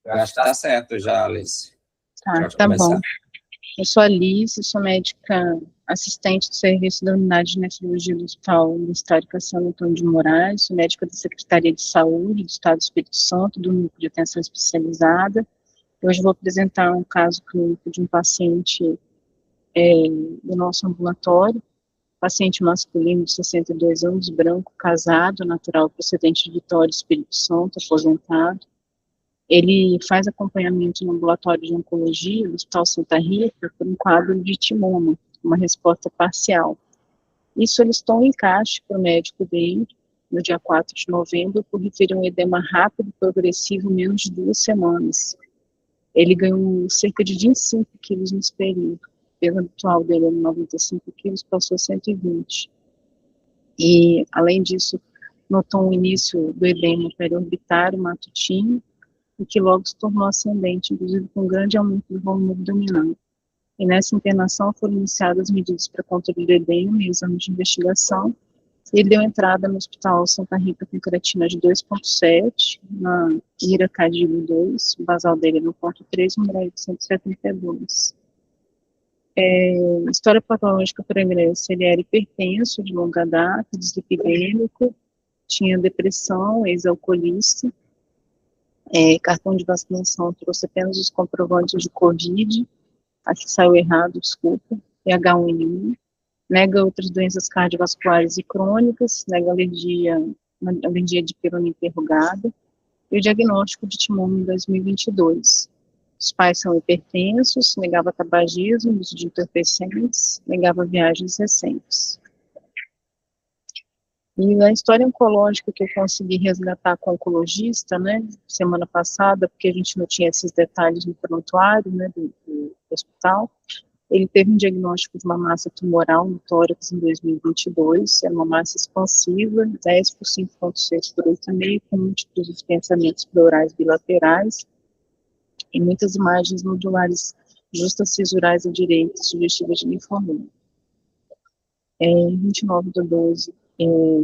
Eu acho que tá certo já, Alice. Pode Tá começar. bom. Eu sou a Alice, sou médica assistente do serviço da unidade de nefrologia do Hospital Universitário Cassiano Antônio de Moraes, sou médica da Secretaria de Saúde do Estado do Espírito Santo, do Núcleo de Atenção Especializada. Hoje vou apresentar um caso clínico de um paciente do nosso ambulatório, paciente masculino de 62 anos, branco, casado, natural, procedente de Vitória, Espírito Santo, aposentado. Ele faz acompanhamento no ambulatório de oncologia do Hospital Santa Rita por um quadro de timoma, uma resposta parcial. Isso eles estão em encaixe para o médico dele, no dia 4 de novembro, por referir um edema rápido e progressivo em menos de 2 semanas. Ele ganhou cerca de 25 quilos nesse período. O peso habitual dele era 95 quilos, passou a 120. E, além disso, notou um início do edema periorbitário matutino, e que logo se tornou ascendente, inclusive com um grande aumento do volume abdominal. E nessa internação foram iniciadas medidas para controle do edema e exames de investigação. Ele deu entrada no Hospital Santa Rita com creatina de 2,7, na iracadio 2, o basal dele é no 0,3, número 172. História patológica pregressa, ele era hipertenso de longa data, dislipidêmico, tinha depressão, ex-alcoolista, cartão de vacinação trouxe apenas os comprovantes de Covid, aqui saiu errado, desculpa, H1N1, nega outras doenças cardiovasculares e crônicas, nega alergia de pirona interrogada, e o diagnóstico de timoma em 2022. Os pais são hipertensos, negava tabagismo, uso de entorpecentes, negava viagens recentes. E a história oncológica que eu consegui resgatar com o oncologista, né, semana passada, porque a gente não tinha esses detalhes no prontuário, né, do hospital, ele teve um diagnóstico de uma massa tumoral no tórax em 2022, era uma massa expansiva, 10 por 5,6 por 8,5, com múltiplos dispensamentos pleurais bilaterais, e muitas imagens nodulares justas cisurais à direita, sugestivas de linfoma. Em 29/12,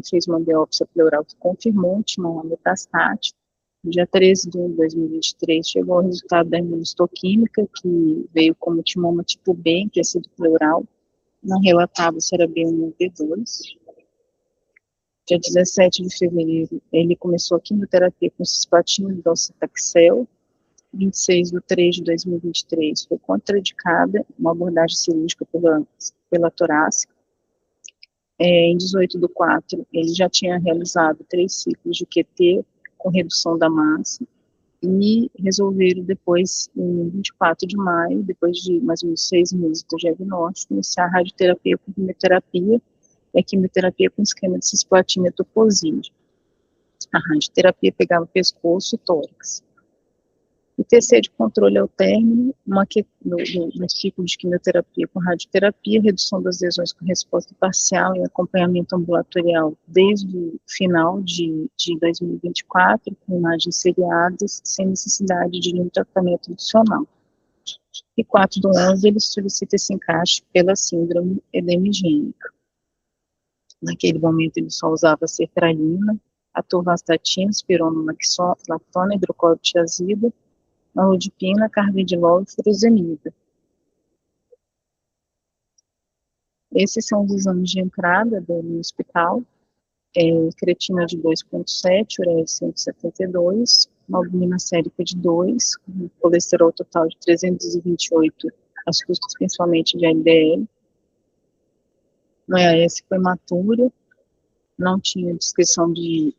fez uma biópsia pleural que confirmou um timoma metastático. No dia 13/1/2023, chegou ao resultado da imunistoquímica, que veio como timoma tipo B, em tecido pleural. Não relatava se era B1 ou B2. Dia 17 de fevereiro, ele começou a quimioterapia com cisplatina e docetaxel. 26/3/2023, foi contraindicada uma abordagem cirúrgica pela torácica. Em 18/4, ele já tinha realizado 3 ciclos de QT com redução da massa, e resolveram depois, em 24 de maio, depois de mais ou menos 6 meses do diagnóstico, iniciar a radioterapia com quimioterapia, e a quimioterapia com esquema de cisplatina e toposide. A radioterapia pegava pescoço e tórax. O TC de controle ao término, no ciclo de quimioterapia com radioterapia, redução das lesões com resposta parcial e acompanhamento ambulatorial desde o final de 2024, com imagens seriadas, sem necessidade de nenhum tratamento adicional. E 4/11, ele solicita esse encaixe pela síndrome edema higiênica. Naquele momento, ele só usava sertralina, atorvastatina, espironolactona, hidroclorotiazida, amlodipina, carvedilol e furosemida. Esses são os exames de entrada no hospital. Creatina de 2,7, ureia de 172, uma albumina sérica de 2, colesterol total de 328, as custas principalmente de LDL. No EAS foi imatura, não tinha descrição de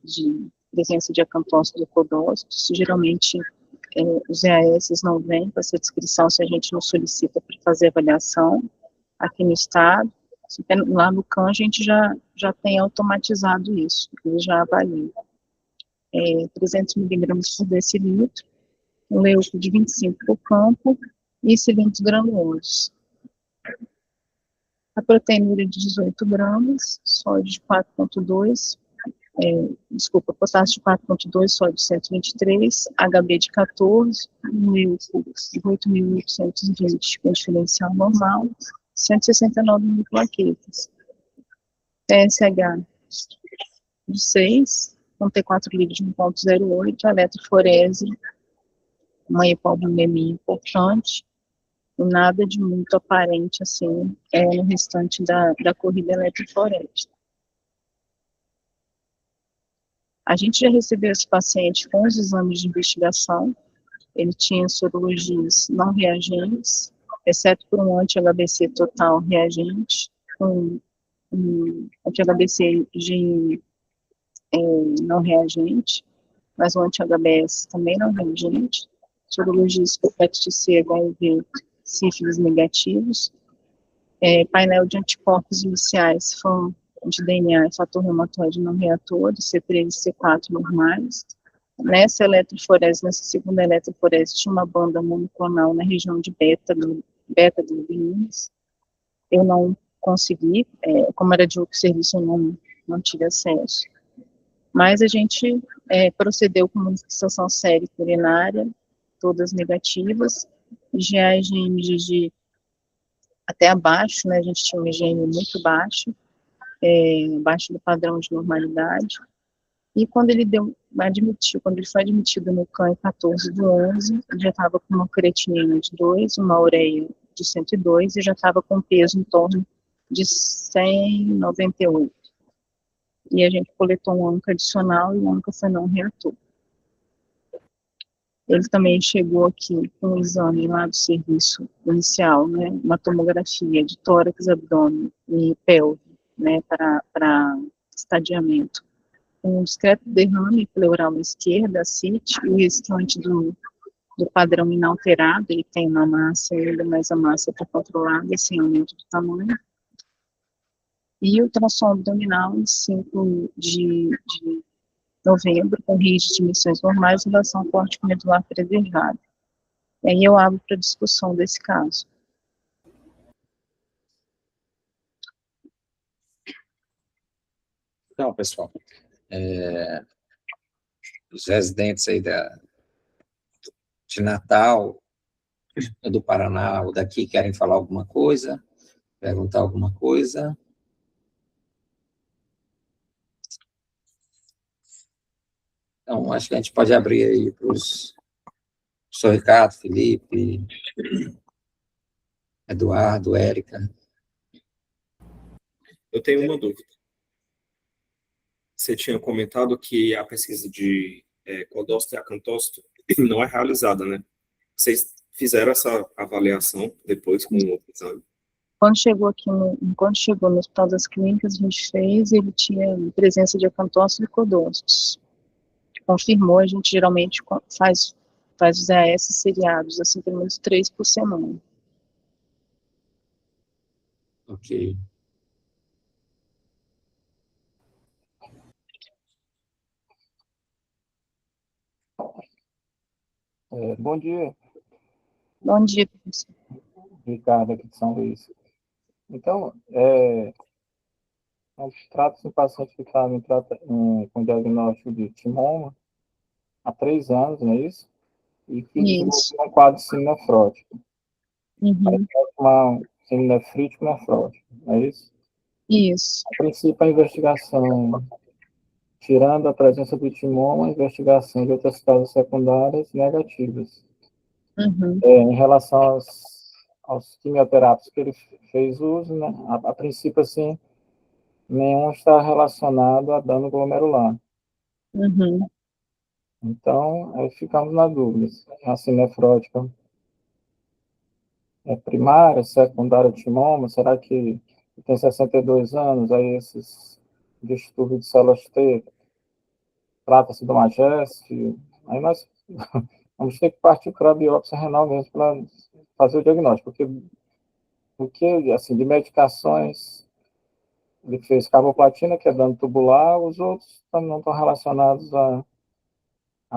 presença de acantócitos ou codócitos. Geralmente os EAS não vêm com essa descrição se a gente não solicita para fazer avaliação. Aqui no estado, lá no CAN a gente já tem automatizado isso, eles já avaliam. 300 miligramas por decilitro, um leuco de 25 por campo e cilindros granulosos. A proteína de 18 gramas, sódio de 4,2, potássio de 4,2, sódio de 123, HB de 14, um leuco de 8.820 com diferencial normal, 169 mil plaquetas. TSH de 6, com T4 livre de 1,08, eletroforese uma hipovolemia importante, e nada de muito aparente, assim, no restante da corrida eletroforéstica. A gente já recebeu esse paciente com os exames de investigação, ele tinha sorologias não reagentes, exceto por um anti-HBC total reagente, um anti-HBC de não reagente, mas o anti-HBS também não reagente, sorologias por hepatite C, HIV, sífilis negativos, painel de anticorpos iniciais, FAM, de DNA e fator reumatoide não reator, de C3 e C4 normais. Nessa eletroforese, nessa segunda eletroforese, tinha uma banda monoclonal na região de beta-glubinas. Eu não consegui, como era de outro serviço, eu não tive acesso. Mas a gente procedeu com uma fixação sérica urinária, todas negativas, IgA até abaixo, né, a gente tinha um IgM muito baixo, abaixo do padrão de normalidade, e quando ele quando ele foi admitido no CAN em 14/11, ele já estava com uma creatinina de 2, uma ureia de 102, e já estava com peso em torno de 198. E a gente coletou um ANCA adicional, e o ANCA foi não reator. Ele também chegou aqui com um exame lá do serviço inicial, né, uma tomografia de tórax, abdômen e pelve, né, para estadiamento. Um discreto derrame pleural à esquerda, CIT, e o restante do padrão inalterado, ele tem uma massa ainda, mas a massa está controlada, sem aumento de tamanho. E o ultrassom abdominal em 5 de novembro, com risco de dimensões normais, relação córtico medular preservada. E aí eu abro para discussão desse caso. Então, pessoal, os residentes aí de Natal, do Paraná ou daqui querem falar alguma coisa, perguntar alguma coisa? Então, acho que a gente pode abrir aí para os professor Ricardo, Felipe, Eduardo, Érica. Eu tenho uma dúvida. Você tinha comentado que a pesquisa de codócito e acantócito não é realizada, né? Vocês fizeram essa avaliação depois com o outro exame? Quando chegou no Hospital das Clínicas, a gente fez, ele tinha presença de acantócitos e codócitos. Confirmou, a gente geralmente faz os EAS seriados, assim, pelo menos 3 por semana. Ok. Bom dia. Bom dia, professor. Ricardo, aqui de São Luís. Então, trata-se de um paciente que está com diagnóstico de timoma há 3 anos, não é isso? E que desenvolveu um quadro siminefrótico. Uhum. Uma siminefrítico nefrótico, não é isso? Isso. A princípio, a investigação, tirando a presença do timoma, a investigação de outras causas secundárias negativas. Uhum. Em relação aos quimioterápicos que ele fez uso, né, a princípio, assim, nenhum está relacionado a dano glomerular. Uhum. Então, aí ficamos na dúvida. A cinefrótica é primária, secundária de timoma? Será que tem 62 anos, aí esses distúrbios de células T, trata-se de uma GEST? Aí nós vamos ter que partir para a biópsia renal mesmo para fazer o diagnóstico, porque assim, de medicações, ele fez carboplatina, que é dano tubular, os outros não estão relacionados a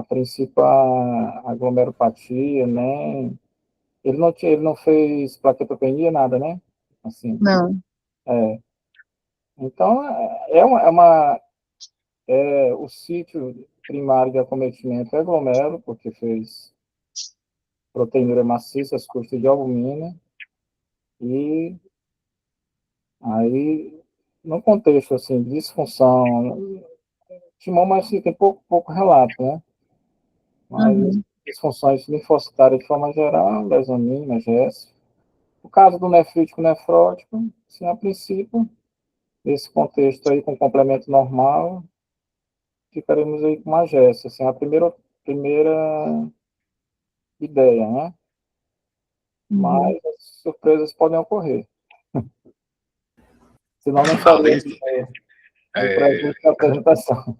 princípio a glomerulopatia, né? Ele não fez plaquetopenia, nada, né? Assim, Não. então, o sítio primário de acometimento é glomérulo, porque fez proteinúria maciça, as custas de albumina, e aí, no contexto, assim, de disfunção, timoma, assim, tem pouco relato, né? Mas Uhum. disfunções linfocitárias de forma geral, lesão mínima, GES. No caso do nefrítico nefrótico, sim, a princípio, nesse contexto aí, com complemento normal, ficaremos aí com uma GES, assim, a primeira ideia, né? Mas as surpresas podem ocorrer. Senão não faria a apresentação.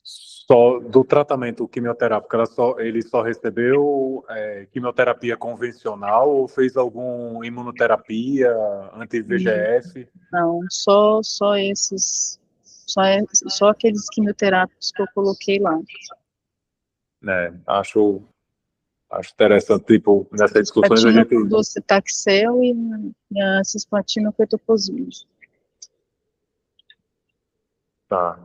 Só do tratamento quimioterápico, ele só recebeu quimioterapia convencional ou fez alguma imunoterapia, anti-VEGF? Não, só esses, só aqueles quimioterápicos que eu coloquei lá. Acho interessante, tipo, nessas discussões a gente... Docetaxel e a cisplatina com etoposide. Tá.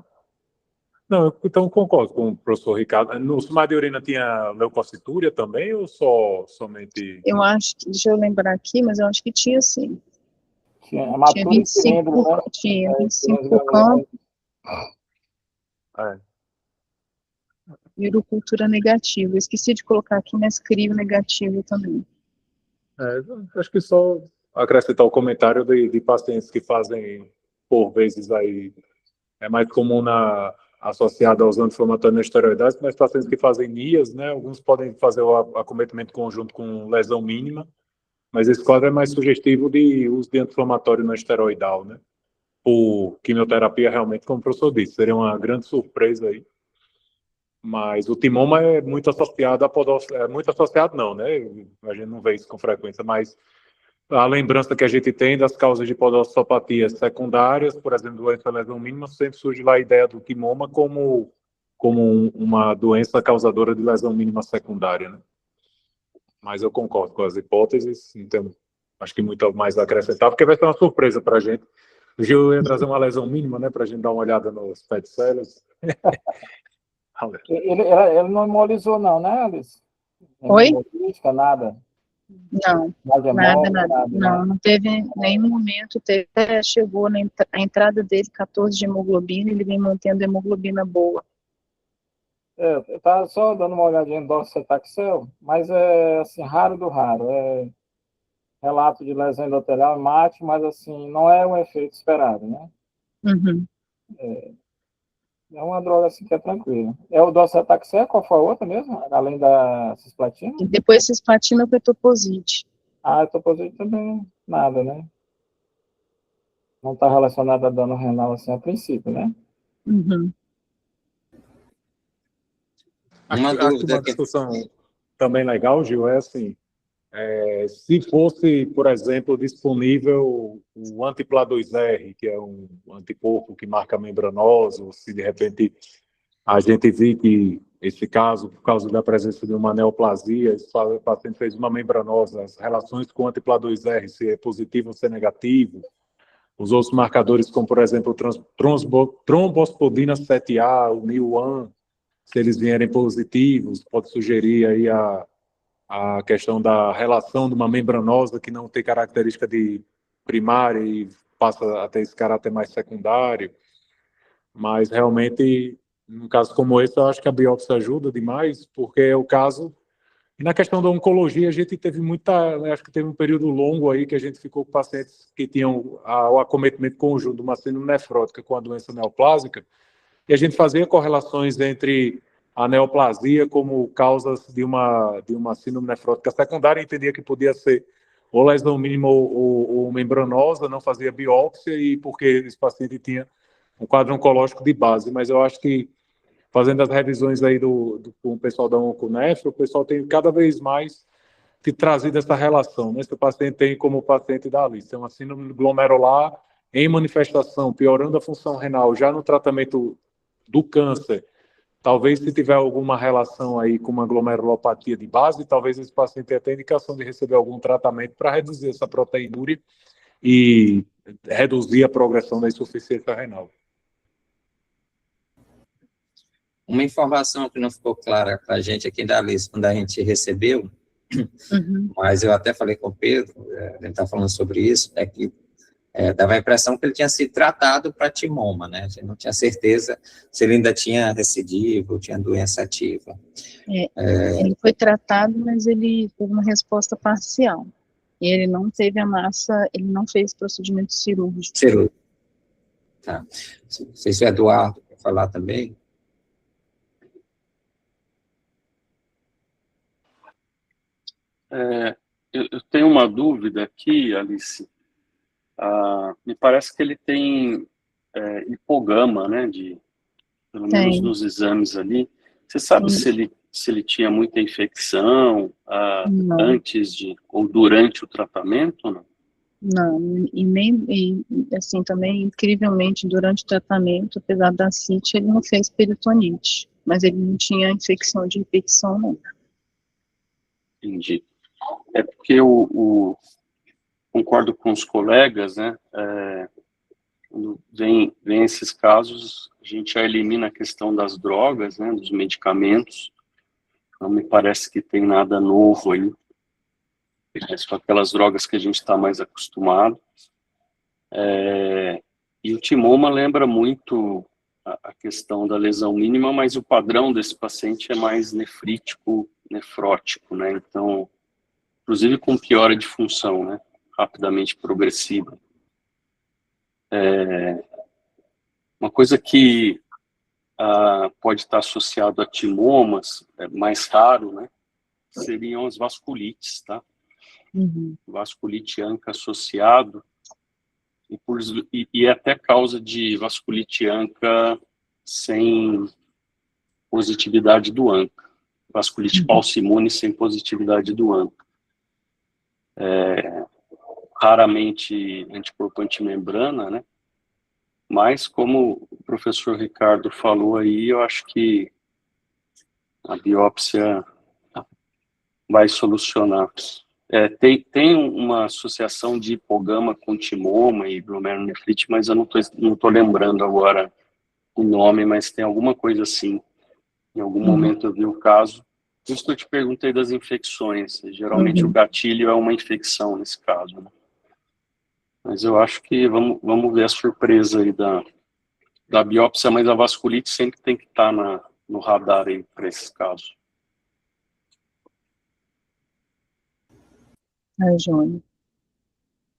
Não, então concordo com o professor Ricardo. No sumar de urina tinha leucocitúria também ou somente... Eu acho que, deixa eu lembrar aqui, mas eu acho que tinha sim. Tinha Tinha 25 por campo. E urocultura negativa. Eu esqueci de colocar aqui, mas crio negativo também. Acho que só acrescentar o comentário de pacientes que fazem, por vezes, aí, é mais comum associado aos anti-inflamatórios não esteroidais, mas pacientes que fazem NIAS, né, alguns podem fazer o acometimento conjunto com lesão mínima, mas esse quadro é mais sugestivo de uso de anti-inflamatório não esteroidal, né, por quimioterapia, realmente, como o professor disse, seria uma grande surpresa aí. Mas o timoma é muito associado a muito associado não, né? A gente não vê isso com frequência, mas a lembrança que a gente tem das causas de podossopatias secundárias, por exemplo, doença lesão mínima, sempre surge lá a ideia do timoma como uma doença causadora de lesão mínima secundária, né? Mas eu concordo com as hipóteses, então acho que muito mais a acrescentar, porque vai ser uma surpresa para a gente. O Gil ia trazer uma lesão mínima, né, para a gente dar uma olhada nos PET cells. Ele não hemolizou, não, né, Alice? Oi? Nada. Não, nada. Não teve nenhum momento, chegou a entrada dele 14 de hemoglobina, ele vem mantendo hemoglobina boa. Eu estava só dando uma olhadinha no docetaxel, mas é assim, raro do raro. É relato de lesão endotelial mate, mas assim, não é um efeito esperado, né? Uhum. É uma droga assim que é tranquila. É o docetaxel, qual foi a outra mesmo? Além da cisplatina? E depois cisplatina com etoposide. A etoposide também nada, né? Não está relacionada a dano renal assim a princípio, né? Uhum. Uma discussão também legal, Gil, é assim, se fosse, por exemplo, disponível o anti-PLA2R, que é um anticorpo que marca a membranosa, ou se de repente a gente vê que esse caso, por causa da presença de uma neoplasia, o paciente fez uma membranosa, as relações com o anti-PLA2R, se é positivo ou se é negativo, os outros marcadores, como por exemplo, trombospodina 7A, o NIL1, se eles vierem positivos, pode sugerir aí a questão da relação de uma membranosa que não tem característica de primária e passa a ter esse caráter mais secundário. Mas realmente, num caso como esse, eu acho que a biópsia ajuda demais, porque é o caso... E na questão da oncologia, a gente teve acho que teve um período longo aí que a gente ficou com pacientes que tinham o acometimento conjunto de uma síndrome nefrótica com a doença neoplásica, e a gente fazia correlações entre a neoplasia como causas de uma síndrome nefrótica secundária, e entendia que podia ser ou lesão mínima ou membranosa, não fazia biópsia, e porque esse paciente tinha um quadro oncológico de base. Mas eu acho que, fazendo as revisões aí com o pessoal da Onconefro, o pessoal tem cada vez mais trazido essa relação, né? Se o paciente tem como paciente da Alice, uma síndrome glomerular em manifestação, piorando a função renal, já no tratamento do câncer, talvez se tiver alguma relação aí com uma glomerulopatia de base, talvez esse paciente tenha até indicação de receber algum tratamento para reduzir essa proteinúria e reduzir a progressão da insuficiência renal. Uma informação que não ficou clara para a gente aqui da Alice, quando a gente recebeu, mas eu até falei com o Pedro, a gente está falando sobre isso, é que dava a impressão que ele tinha sido tratado para timoma, né? A gente não tinha certeza se ele ainda tinha recidivo, tinha doença ativa. Ele foi tratado, mas ele teve uma resposta parcial. E ele não teve a massa, ele não fez procedimento cirúrgico. Cirúrgico. Tá. Não sei se o Eduardo quer falar também. Eu tenho uma dúvida aqui, Alice. Me parece que ele tem hipogama, né? Pelo menos nos exames ali. Você sabe se ele tinha muita infecção antes ou durante o tratamento ou não? Não, e assim, também, incrivelmente, durante o tratamento, apesar da CIT, ele não fez peritonite, mas ele não tinha infecção de repetição, não. Entendi. É porque eu concordo com os colegas, né? Quando vem esses casos, a gente já elimina a questão das drogas, né? Dos medicamentos. Não me parece que tem nada novo aí. Com aquelas drogas que a gente está mais acostumado. E o timoma lembra muito a questão da lesão mínima, mas o padrão desse paciente é mais nefrítico, nefrótico, né? Então, inclusive com piora de função, né? Rapidamente progressiva. Uma coisa que pode estar associado a timomas, mais raro, né? Seriam as vasculites, tá? Vasculite ANCA associado, e até causa de vasculite ANCA sem positividade do ANCA. Vasculite paucimune sem positividade do ANCA. Raramente anticorpo antimembrana, né? Mas, como o professor Ricardo falou aí, eu acho que a biópsia vai solucionar. Tem uma associação de hipogama com timoma e glomerulonefrite, mas eu não tô lembrando agora o nome, mas tem alguma coisa assim. Em algum momento eu vi o caso. Por isso que eu te perguntei das infecções. Geralmente o gatilho é uma infecção nesse caso, né? Mas eu acho que vamos ver a surpresa aí da biópsia, mas a vasculite sempre tem que estar no radar aí para esses casos. Jônia.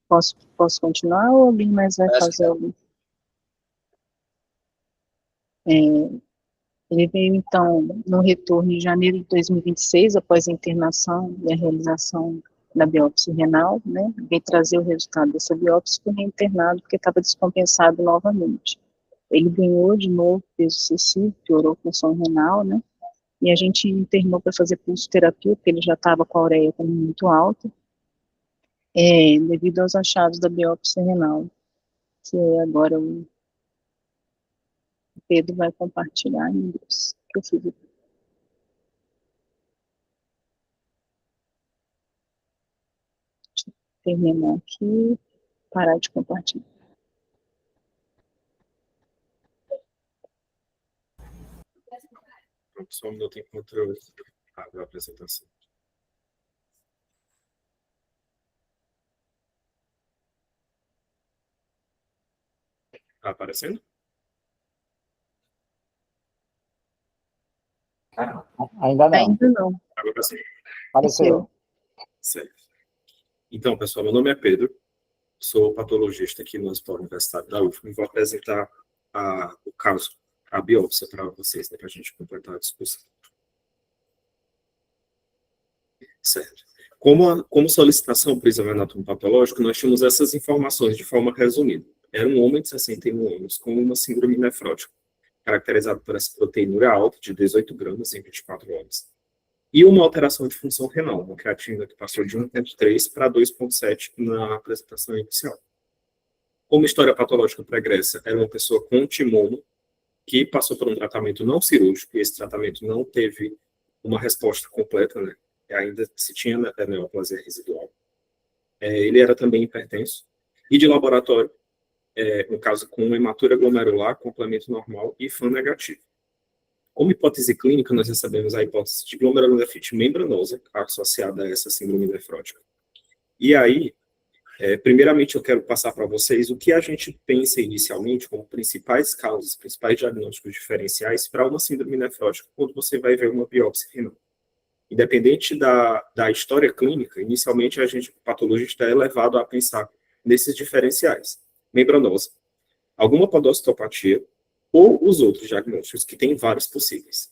Posso continuar ou alguém mais vai fazer algum? Ele veio, então, no retorno em janeiro de 2026, após a internação e a realização da biópsia renal, né? Veio trazer o resultado dessa biópsia e foi reinternado porque estava descompensado novamente. Ele ganhou de novo peso excessivo, piorou a função renal, né? E a gente internou para fazer pulsoterapia, porque ele já estava com a ureia também muito alta, devido aos achados da biópsia renal, que agora o Pedro vai compartilhar em inglês, que eu fiz. Deixa eu terminar aqui, parar de compartilhar. Só um minuto enquanto eu abro a apresentação. Tá aparecendo? Ainda não. Ainda não. Agora sim. Apareceu. Certo. Então, pessoal, meu nome é Pedro, sou patologista aqui no Hospital Universitário da UFM e vou apresentar o caso, a biópsia para vocês, né, para a gente completar a discussão. Certo. Como solicitação para exame anatômico patológico, nós tínhamos essas informações de forma resumida. Era um homem de 61 anos com uma síndrome nefrótica, caracterizado por essa proteinúria alta de 18 gramas em 24 horas. E uma alteração de função renal, uma creatina que passou de 1,3 para 2,7 na apresentação inicial. Como história patológica pregressa, era uma pessoa com timoma, que passou por um tratamento não cirúrgico, e esse tratamento não teve uma resposta completa, né? Ainda se tinha neoplasia residual. Ele era também hipertenso, e de laboratório, um caso com hematura glomerular, complemento normal e FAN negativo. Como hipótese clínica, nós recebemos a hipótese de glomerulonefrite membranosa associada a essa síndrome nefrótica. E aí, Primeiramente, eu quero passar para vocês o que a gente pensa inicialmente como principais causas, principais diagnósticos diferenciais para uma síndrome nefrótica quando você vai ver uma biópsia renal. Independente da história clínica, inicialmente o patologista é levado a pensar nesses diferenciais. Membranose, alguma podocitopatia ou os outros diagnósticos, que tem vários possíveis.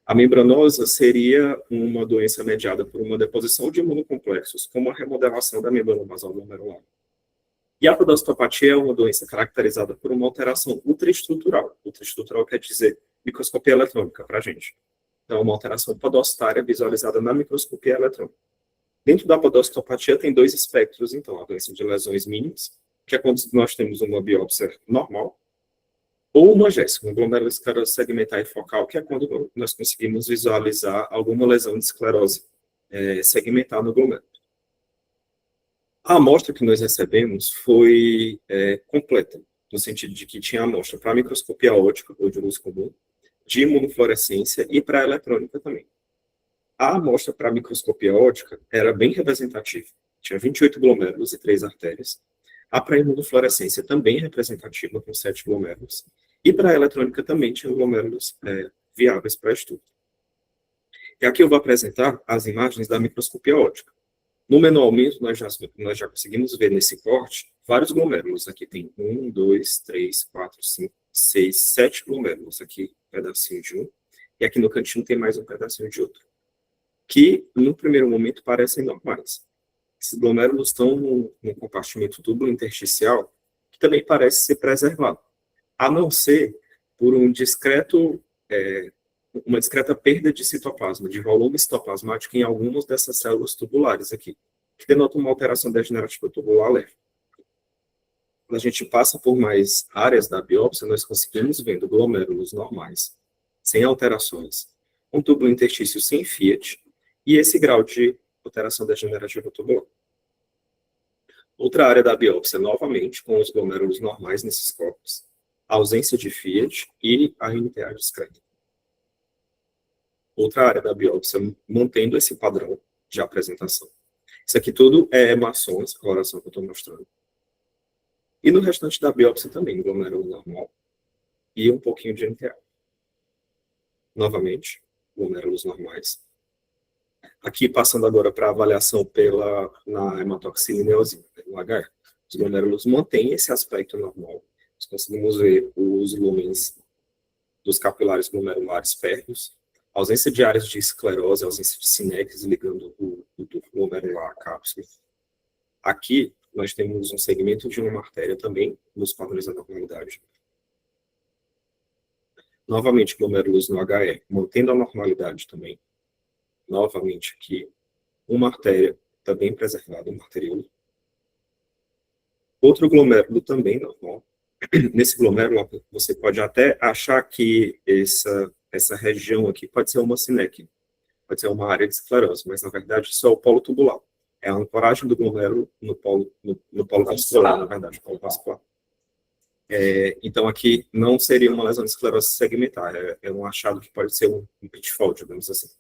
A membranosa seria uma doença mediada por uma deposição de imunocomplexos, como a remodelação da membrana basal glomerular. E a podocitopatia é uma doença caracterizada por uma alteração ultraestrutural. Ultraestrutural quer dizer microscopia eletrônica para a gente. Então, uma alteração podocitária visualizada na microscopia eletrônica. Dentro da podocitopatia tem dois espectros, então, a doença de lesões mínimas, que é quando nós temos uma biópsia normal, ou uma GES, uma glomerulosclerose segmentar e focal, que é quando nós conseguimos visualizar alguma lesão de esclerose segmentar no glomérulo. A amostra que nós recebemos foi completa, no sentido de que tinha amostra para microscopia óptica, ou de luz comum, de imunofluorescência e para eletrônica também. A amostra para microscopia óptica era bem representativa, tinha 28 glomérulos e 3 artérias. A para imunofluorescência também representativa, com 7 glomérulos. E para a eletrônica também tinha glomérulos viáveis para estudo. E aqui eu vou apresentar as imagens da microscopia óptica. No manualmente, nós já conseguimos ver nesse corte vários glomérulos. Aqui tem 1, 2, 3, 4, 5, 6, 7 glomérulos. Aqui um pedacinho de um. E aqui no cantinho tem mais um pedacinho de outro. Que, no primeiro momento, parecem normais. Esses glomérulos estão num compartimento duplo intersticial que também parece ser preservado, a não ser por uma discreta perda de citoplasma, de volume citoplasmático em algumas dessas células tubulares aqui, que denotam uma alteração degenerativa tubular leve. Quando a gente passa por mais áreas da biópsia, nós conseguimos ver glomérulos normais, sem alterações, um túbulo interstício sem Fiat, e esse grau de alteração degenerativa tubular. Outra área da biópsia, novamente, com os glomérulos normais nesses corpos, a ausência de Fiat e a NTA discreta. Outra área da biópsia, mantendo esse padrão de apresentação. Isso aqui tudo é hemassoma, essa coloração que eu estou mostrando. E no restante da biópsia também, glomérulo normal e um pouquinho de NTA. Novamente, glomérulos normais. Aqui, passando agora para a avaliação na hematoxilina e eosina, no HR. Os glomérulos mantêm esse aspecto normal. Nós conseguimos ver os lumens dos capilares glomerulares pérreos, ausência de áreas de esclerose, ausência de sinéquis ligando o duto glomerular à cápsula. Aqui, nós temos um segmento de uma artéria também, nos padrões da normalidade. Novamente, glomérulos no HE, mantendo a normalidade também. Novamente aqui, uma artéria também preservada, uma arteriole. Outro glomérulo também normal. Nesse glomérulo, você pode até achar que essa região aqui pode ser uma sinéquia, pode ser uma área de esclerose, mas na verdade isso é o polo tubular. É a ancoragem do glomérulo no polo vascular, na verdade, polo vascular. Então aqui não seria uma lesão de esclerose segmentar, é um achado que pode ser um pitfall, digamos assim.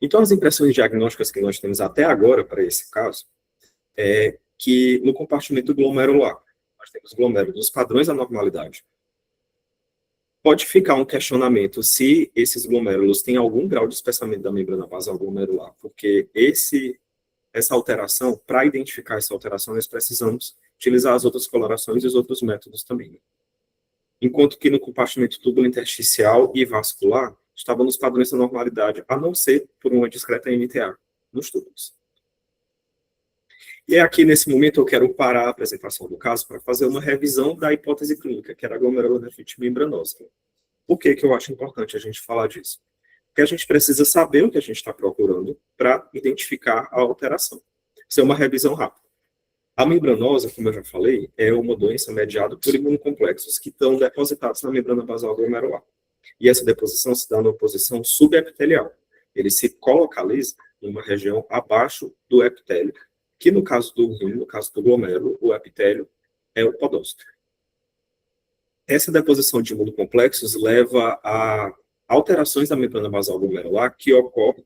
Então, as impressões diagnósticas que nós temos até agora para esse caso é que no compartimento glomerular, nós temos glomérulos dos padrões da normalidade. Pode ficar um questionamento se esses glomérulos têm algum grau de espessamento da membrana basal glomerular, porque essa alteração, para identificar essa alteração, nós precisamos utilizar as outras colorações e os outros métodos também. Enquanto que no compartimento túbulo intersticial e vascular, estava nos padrões da normalidade, a não ser por uma discreta NTA nos túbulos. E aqui, nesse momento, eu quero parar a apresentação do caso para fazer uma revisão da hipótese clínica, que era a glomerulonefrite membranosa. Por que eu acho importante a gente falar disso? Porque a gente precisa saber o que a gente está procurando para identificar a alteração. Isso é uma revisão rápida. A membranosa, como eu já falei, é uma doença mediada por imunocomplexos que estão depositados na membrana basal glomerular. E essa deposição se dá numa posição subepitelial. Ele se colocaliza em uma região abaixo do epitélio, que no caso do rim, no caso do glomérulo, o epitélio é o podócito. Essa deposição de imunocomplexos leva a alterações da membrana basal glomerular que ocorrem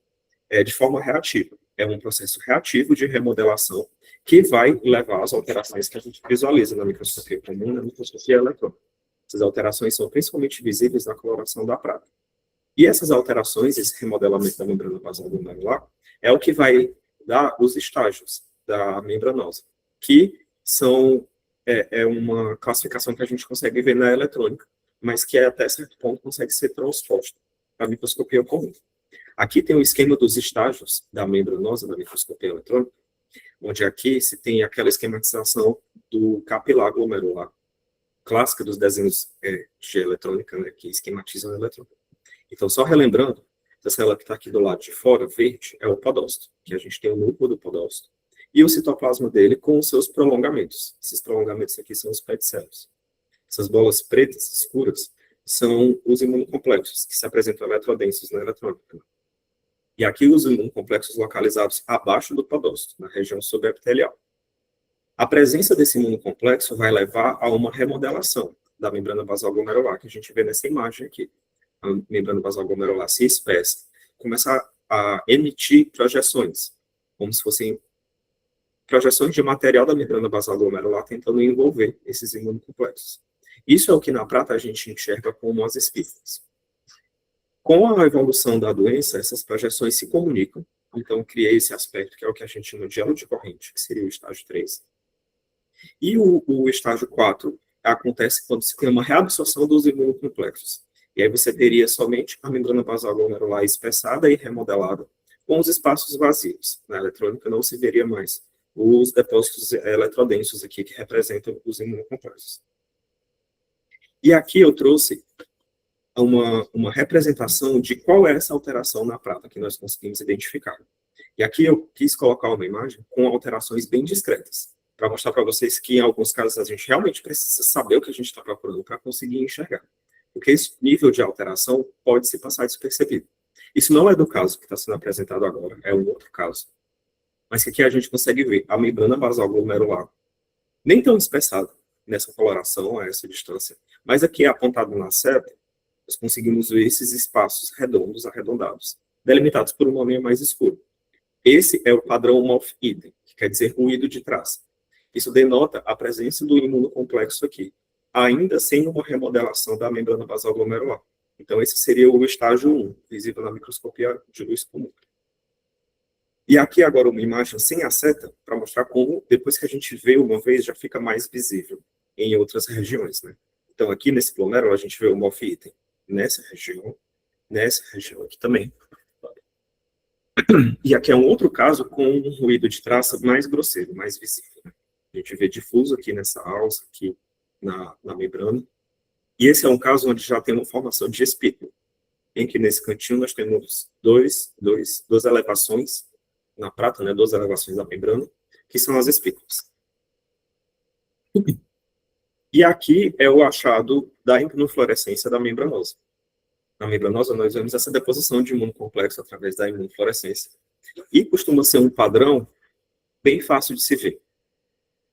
de forma reativa. É um processo reativo de remodelação que vai levar às alterações que a gente visualiza na microscopia comum e na microscopia eletrônica. Essas alterações são principalmente visíveis na coloração da prata. E essas alterações, esse remodelamento da membrana basal glomerular, é o que vai dar os estágios da membranosa, que são uma classificação que a gente consegue ver na eletrônica, mas que até certo ponto consegue ser transposta para a microscopia comum. Aqui tem o esquema dos estágios da membranosa da microscopia eletrônica, onde aqui se tem aquela esquematização do capilar glomerular, clássica dos desenhos de eletrônica, né, que esquematizam a eletrônica. Então, só relembrando, essa célula que está aqui do lado de fora, verde, é o podócito, que a gente tem o núcleo do podócito, e o citoplasma dele com os seus prolongamentos. Esses prolongamentos aqui são os pedicelos. Essas bolas pretas, escuras, são os imunocomplexos, que se apresentam eletrodensos na eletrônica. E aqui os imunocomplexos localizados abaixo do podócito, na região subepitelial. A presença desse imunocomplexo vai levar a uma remodelação da membrana basal glomerular, que a gente vê nessa imagem aqui. A membrana basal glomerular se espessa, começa a emitir projeções, como se fossem projeções de material da membrana basal glomerular tentando envolver esses imunocomplexos. Isso é o que na prata a gente enxerga como as espífilas. Com a evolução da doença, essas projeções se comunicam, então cria esse aspecto que é o que a gente chama de elo de corrente, que seria o estágio 3. E o estágio 4 acontece quando se tem uma reabsorção dos imunocomplexos. E aí você teria somente a membrana basal glomerular espessada e remodelada, com os espaços vazios. Na eletrônica não se veria mais os depósitos eletrodensos aqui, que representam os imunocomplexos. E aqui eu trouxe uma representação de qual é essa alteração na prata que nós conseguimos identificar. E aqui eu quis colocar uma imagem com alterações bem discretas, para mostrar para vocês que, em alguns casos, a gente realmente precisa saber o que a gente está procurando para conseguir enxergar. Porque esse nível de alteração pode se passar despercebido. Isso não é do caso que está sendo apresentado agora, é um outro caso. Mas que aqui a gente consegue ver a membrana basal glomerular, nem tão espessada nessa coloração, a essa distância, mas aqui apontado na seta, nós conseguimos ver esses espaços redondos, arredondados, delimitados por uma linha mais escura. Esse é o padrão Moff-Iden, que quer dizer ruído de traça. Isso denota a presença do imunocomplexo aqui, ainda sem uma remodelação da membrana basal glomerular. Então, esse seria o estágio 1, visível na microscopia de luz comum. E aqui agora uma imagem sem a seta, para mostrar como, depois que a gente vê uma vez, já fica mais visível em outras regiões, né? Então, aqui nesse glomérulo, a gente vê o Moff-Iden nessa região aqui também. E aqui é um outro caso com um ruído de traça mais grosseiro, mais visível, né? A gente vê difuso aqui nessa alça, aqui na membrana. E esse é um caso onde já tem uma formação de espícula, em que nesse cantinho nós temos duas elevações na prata, né, 2 elevações da membrana, que são as espículas. E aqui é o achado da imunofluorescência da membranosa. Na membranosa, nós vemos essa deposição de imunocomplexo através da imunofluorescência. E costuma ser um padrão bem fácil de se ver.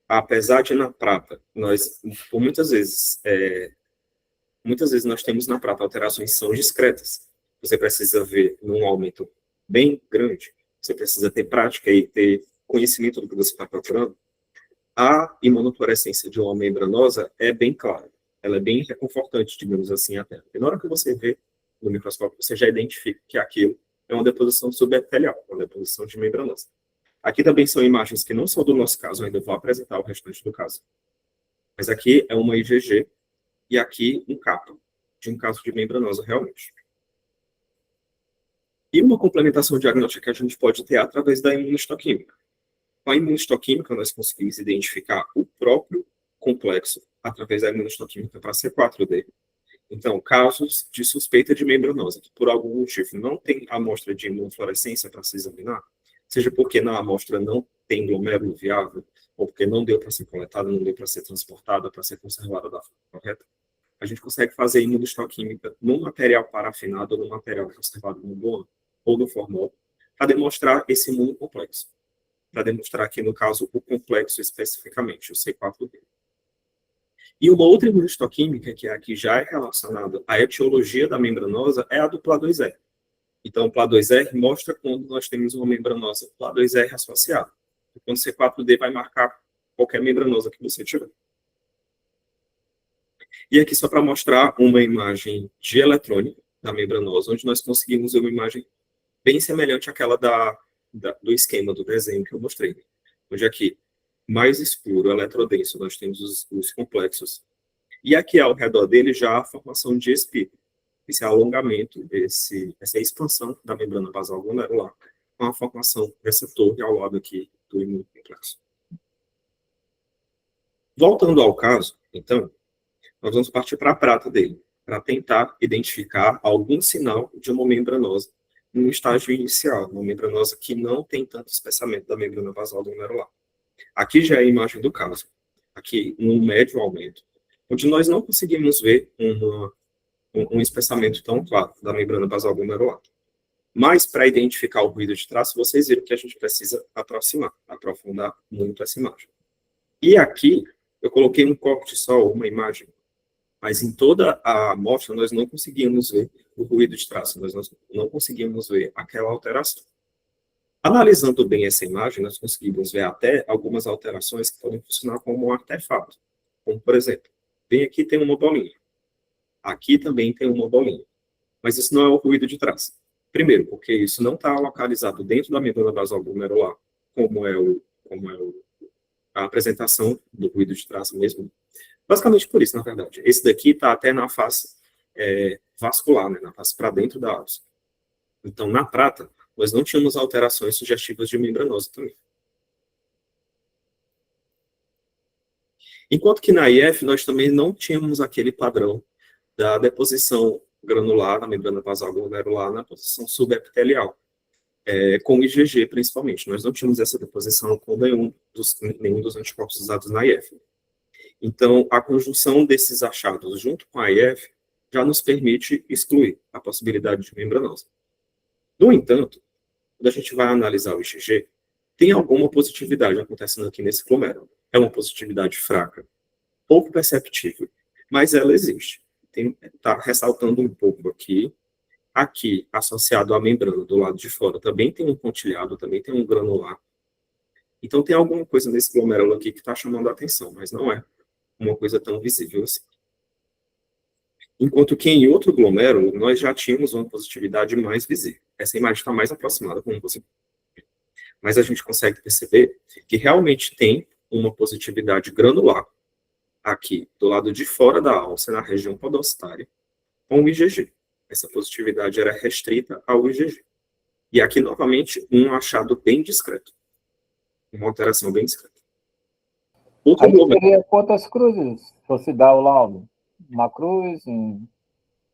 Apesar de na prata, nós, por muitas vezes nós temos na prata alterações que são discretas. Você precisa ver num aumento bem grande, você precisa ter prática e ter conhecimento do que você está procurando. A imunofluorescência de uma membranosa é bem clara. Ela é bem reconfortante, digamos assim, até. E na hora que você vê no microscópio, você já identifica que aquilo é uma deposição subepitelial, uma deposição de membranosa. Aqui também são imagens que não são do nosso caso, eu ainda vou apresentar o restante do caso. Mas aqui é uma IgG e aqui um capa de um caso de membranosa realmente. E uma complementação diagnóstica que a gente pode ter através da imunohistoquímica. Com a imunohistoquímica, nós conseguimos identificar o próprio complexo através da imunohistoquímica para C4D. Então, casos de suspeita de membranosa, que por algum motivo não tem amostra de imunofluorescência para se examinar, seja porque na amostra não tem glomérulo viável, ou porque não deu para ser coletada, não deu para ser transportada, para ser conservada da forma correta, a gente consegue fazer imunohistoquímica num material parafinado, ou num material conservado no bono, ou no formol, para demonstrar esse imunocomplexo. Para demonstrar aqui, no caso, o complexo especificamente, o C4D. E uma outra imunohistoquímica, que aqui já é relacionada à etiologia da membranosa, é a dupla 2E. Então, o PLA2R mostra quando nós temos uma membranosa PLA2R associada. Quando C4D vai marcar qualquer membranosa que você tiver. E aqui só para mostrar uma imagem de eletrônica da membranosa, onde nós conseguimos ver uma imagem bem semelhante àquela do esquema do desenho que eu mostrei. Onde aqui, mais escuro, eletrodenso, nós temos os complexos. E aqui ao redor dele já a formação de espírito. Esse alongamento, essa expansão da membrana basal glomerular, com a formação dessa torre ao lado aqui do imunocomplexo. Voltando ao caso, então, nós vamos partir para a prata dele, para tentar identificar algum sinal de uma membranosa no estágio inicial, uma membranosa que não tem tanto espessamento da membrana basal glomerular. Aqui já é a imagem do caso, aqui um médio aumento, onde nós não conseguimos ver um espessamento tão claro da membrana basal glomerular. Mas, para identificar o ruído de traço, vocês viram que a gente precisa aprofundar muito essa imagem. E aqui, eu coloquei um corte só, uma imagem, mas em toda a amostra nós não conseguimos ver o ruído de traço, nós não conseguimos ver aquela alteração. Analisando bem essa imagem, nós conseguimos ver até algumas alterações que podem funcionar como um artefato. Como, por exemplo, bem aqui tem uma bolinha. Aqui também tem uma bolinha. Mas isso não é o ruído de traço. Primeiro, porque isso não está localizado dentro da membrana basal glomerular, como é a apresentação do ruído de traço mesmo. Basicamente por isso, na verdade. Esse daqui está até na face vascular, né, na face para dentro da alça. Então, na prata, nós não tínhamos alterações sugestivas de membranosa também. Enquanto que na IF, nós também não tínhamos aquele padrão da deposição granular na membrana basal glomerular na posição subepitelial, com o IgG principalmente. Nós não tínhamos essa deposição com nenhum dos anticorpos usados na IF. Então, a conjunção desses achados junto com a IF já nos permite excluir a possibilidade de membranosa. No entanto, quando a gente vai analisar o IgG, tem alguma positividade acontecendo aqui nesse glomérulo. É uma positividade fraca, pouco perceptível, mas ela existe. Está ressaltando um pouco aqui. Aqui, associado à membrana do lado de fora, também tem um pontilhado, também tem um granular. Então, tem alguma coisa nesse glomérulo aqui que está chamando a atenção, mas não é uma coisa tão visível assim. Enquanto que em outro glomérulo, nós já tínhamos uma positividade mais visível. Essa imagem está mais aproximada, como você... Mas a gente consegue perceber que realmente tem uma positividade granular aqui, do lado de fora da alça, na região podostária, com o IgG. Essa positividade era restrita ao IgG. E aqui, novamente, um achado bem discreto. Uma alteração bem discreta. Outro Aí glomérulo... teria quantas cruzes, se fosse dar o laudo? Uma cruz?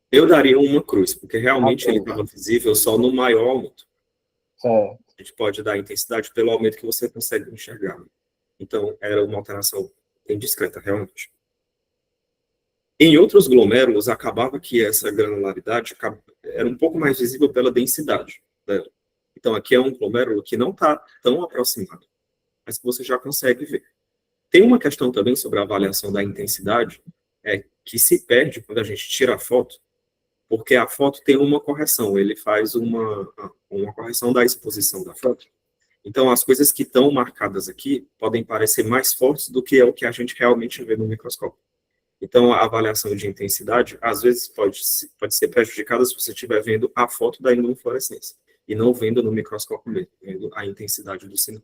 Eu daria uma cruz, porque realmente ele estava visível só no maior aumento. Certo. A gente pode dar intensidade pelo aumento que você consegue enxergar. Então, era uma alteração bem discreta, realmente. Em outros glomérulos, acabava que essa granularidade era um pouco mais visível pela densidade dela. Então, aqui é um glomérulo que não está tão aproximado, mas que você já consegue ver. Tem uma questão também sobre a avaliação da intensidade, que se perde quando a gente tira a foto, porque a foto tem uma correção, ele faz uma correção da exposição da foto. Então, as coisas que estão marcadas aqui podem parecer mais fortes do que é o que a gente realmente vê no microscópio. Então, a avaliação de intensidade, às vezes, pode ser prejudicada se você estiver vendo a foto da imunofluorescência, e não vendo no microscópio mesmo, vendo a intensidade do sinal.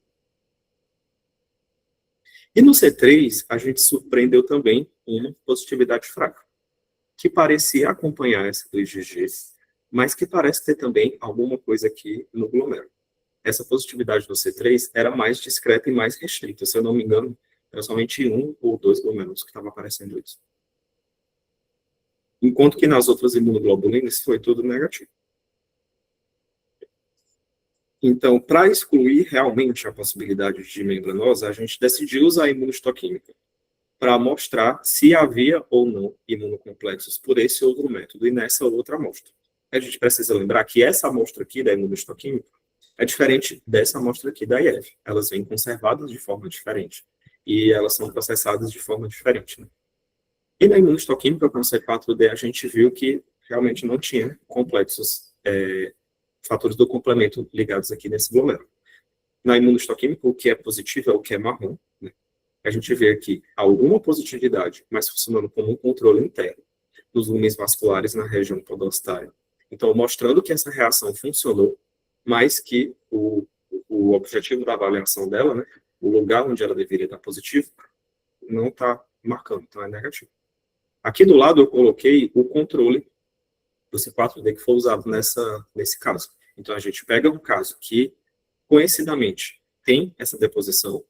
E no C3, a gente surpreendeu também uma positividade fraca, que parecia acompanhar essa do IgG, mas que parece ter também alguma coisa aqui no glomérulo. Essa positividade do C3 era mais discreta e mais restrita. Se eu não me engano, era somente 1 ou 2 glomérulos que estava aparecendo isso. Enquanto que nas outras imunoglobulinas foi tudo negativo. Então, para excluir realmente a possibilidade de membranosa, a gente decidiu usar a imunohistoquímica para mostrar se havia ou não imunocomplexos por esse outro método e nessa outra amostra. A gente precisa lembrar que essa amostra aqui da imunohistoquímica é diferente dessa amostra aqui da IF. Elas vêm conservadas de forma diferente e elas são processadas de forma diferente. Né? E na imunohistoquímica com C4D a gente viu que realmente não tinha complexos fatores do complemento ligados aqui nesse glomérulo. Na imunohistoquímica, o que é positivo é o que é marrom, né? A gente vê aqui alguma positividade, mas funcionando como um controle interno dos lumes vasculares na região podostária. Então, mostrando que essa reação funcionou, mas que o objetivo da avaliação dela, né, o lugar onde ela deveria estar positivo, não está marcando, então é negativo. Aqui do lado eu coloquei o controle do C4D que foi usado nesse caso. Então, a gente pega um caso que, conhecidamente, tem essa deposição,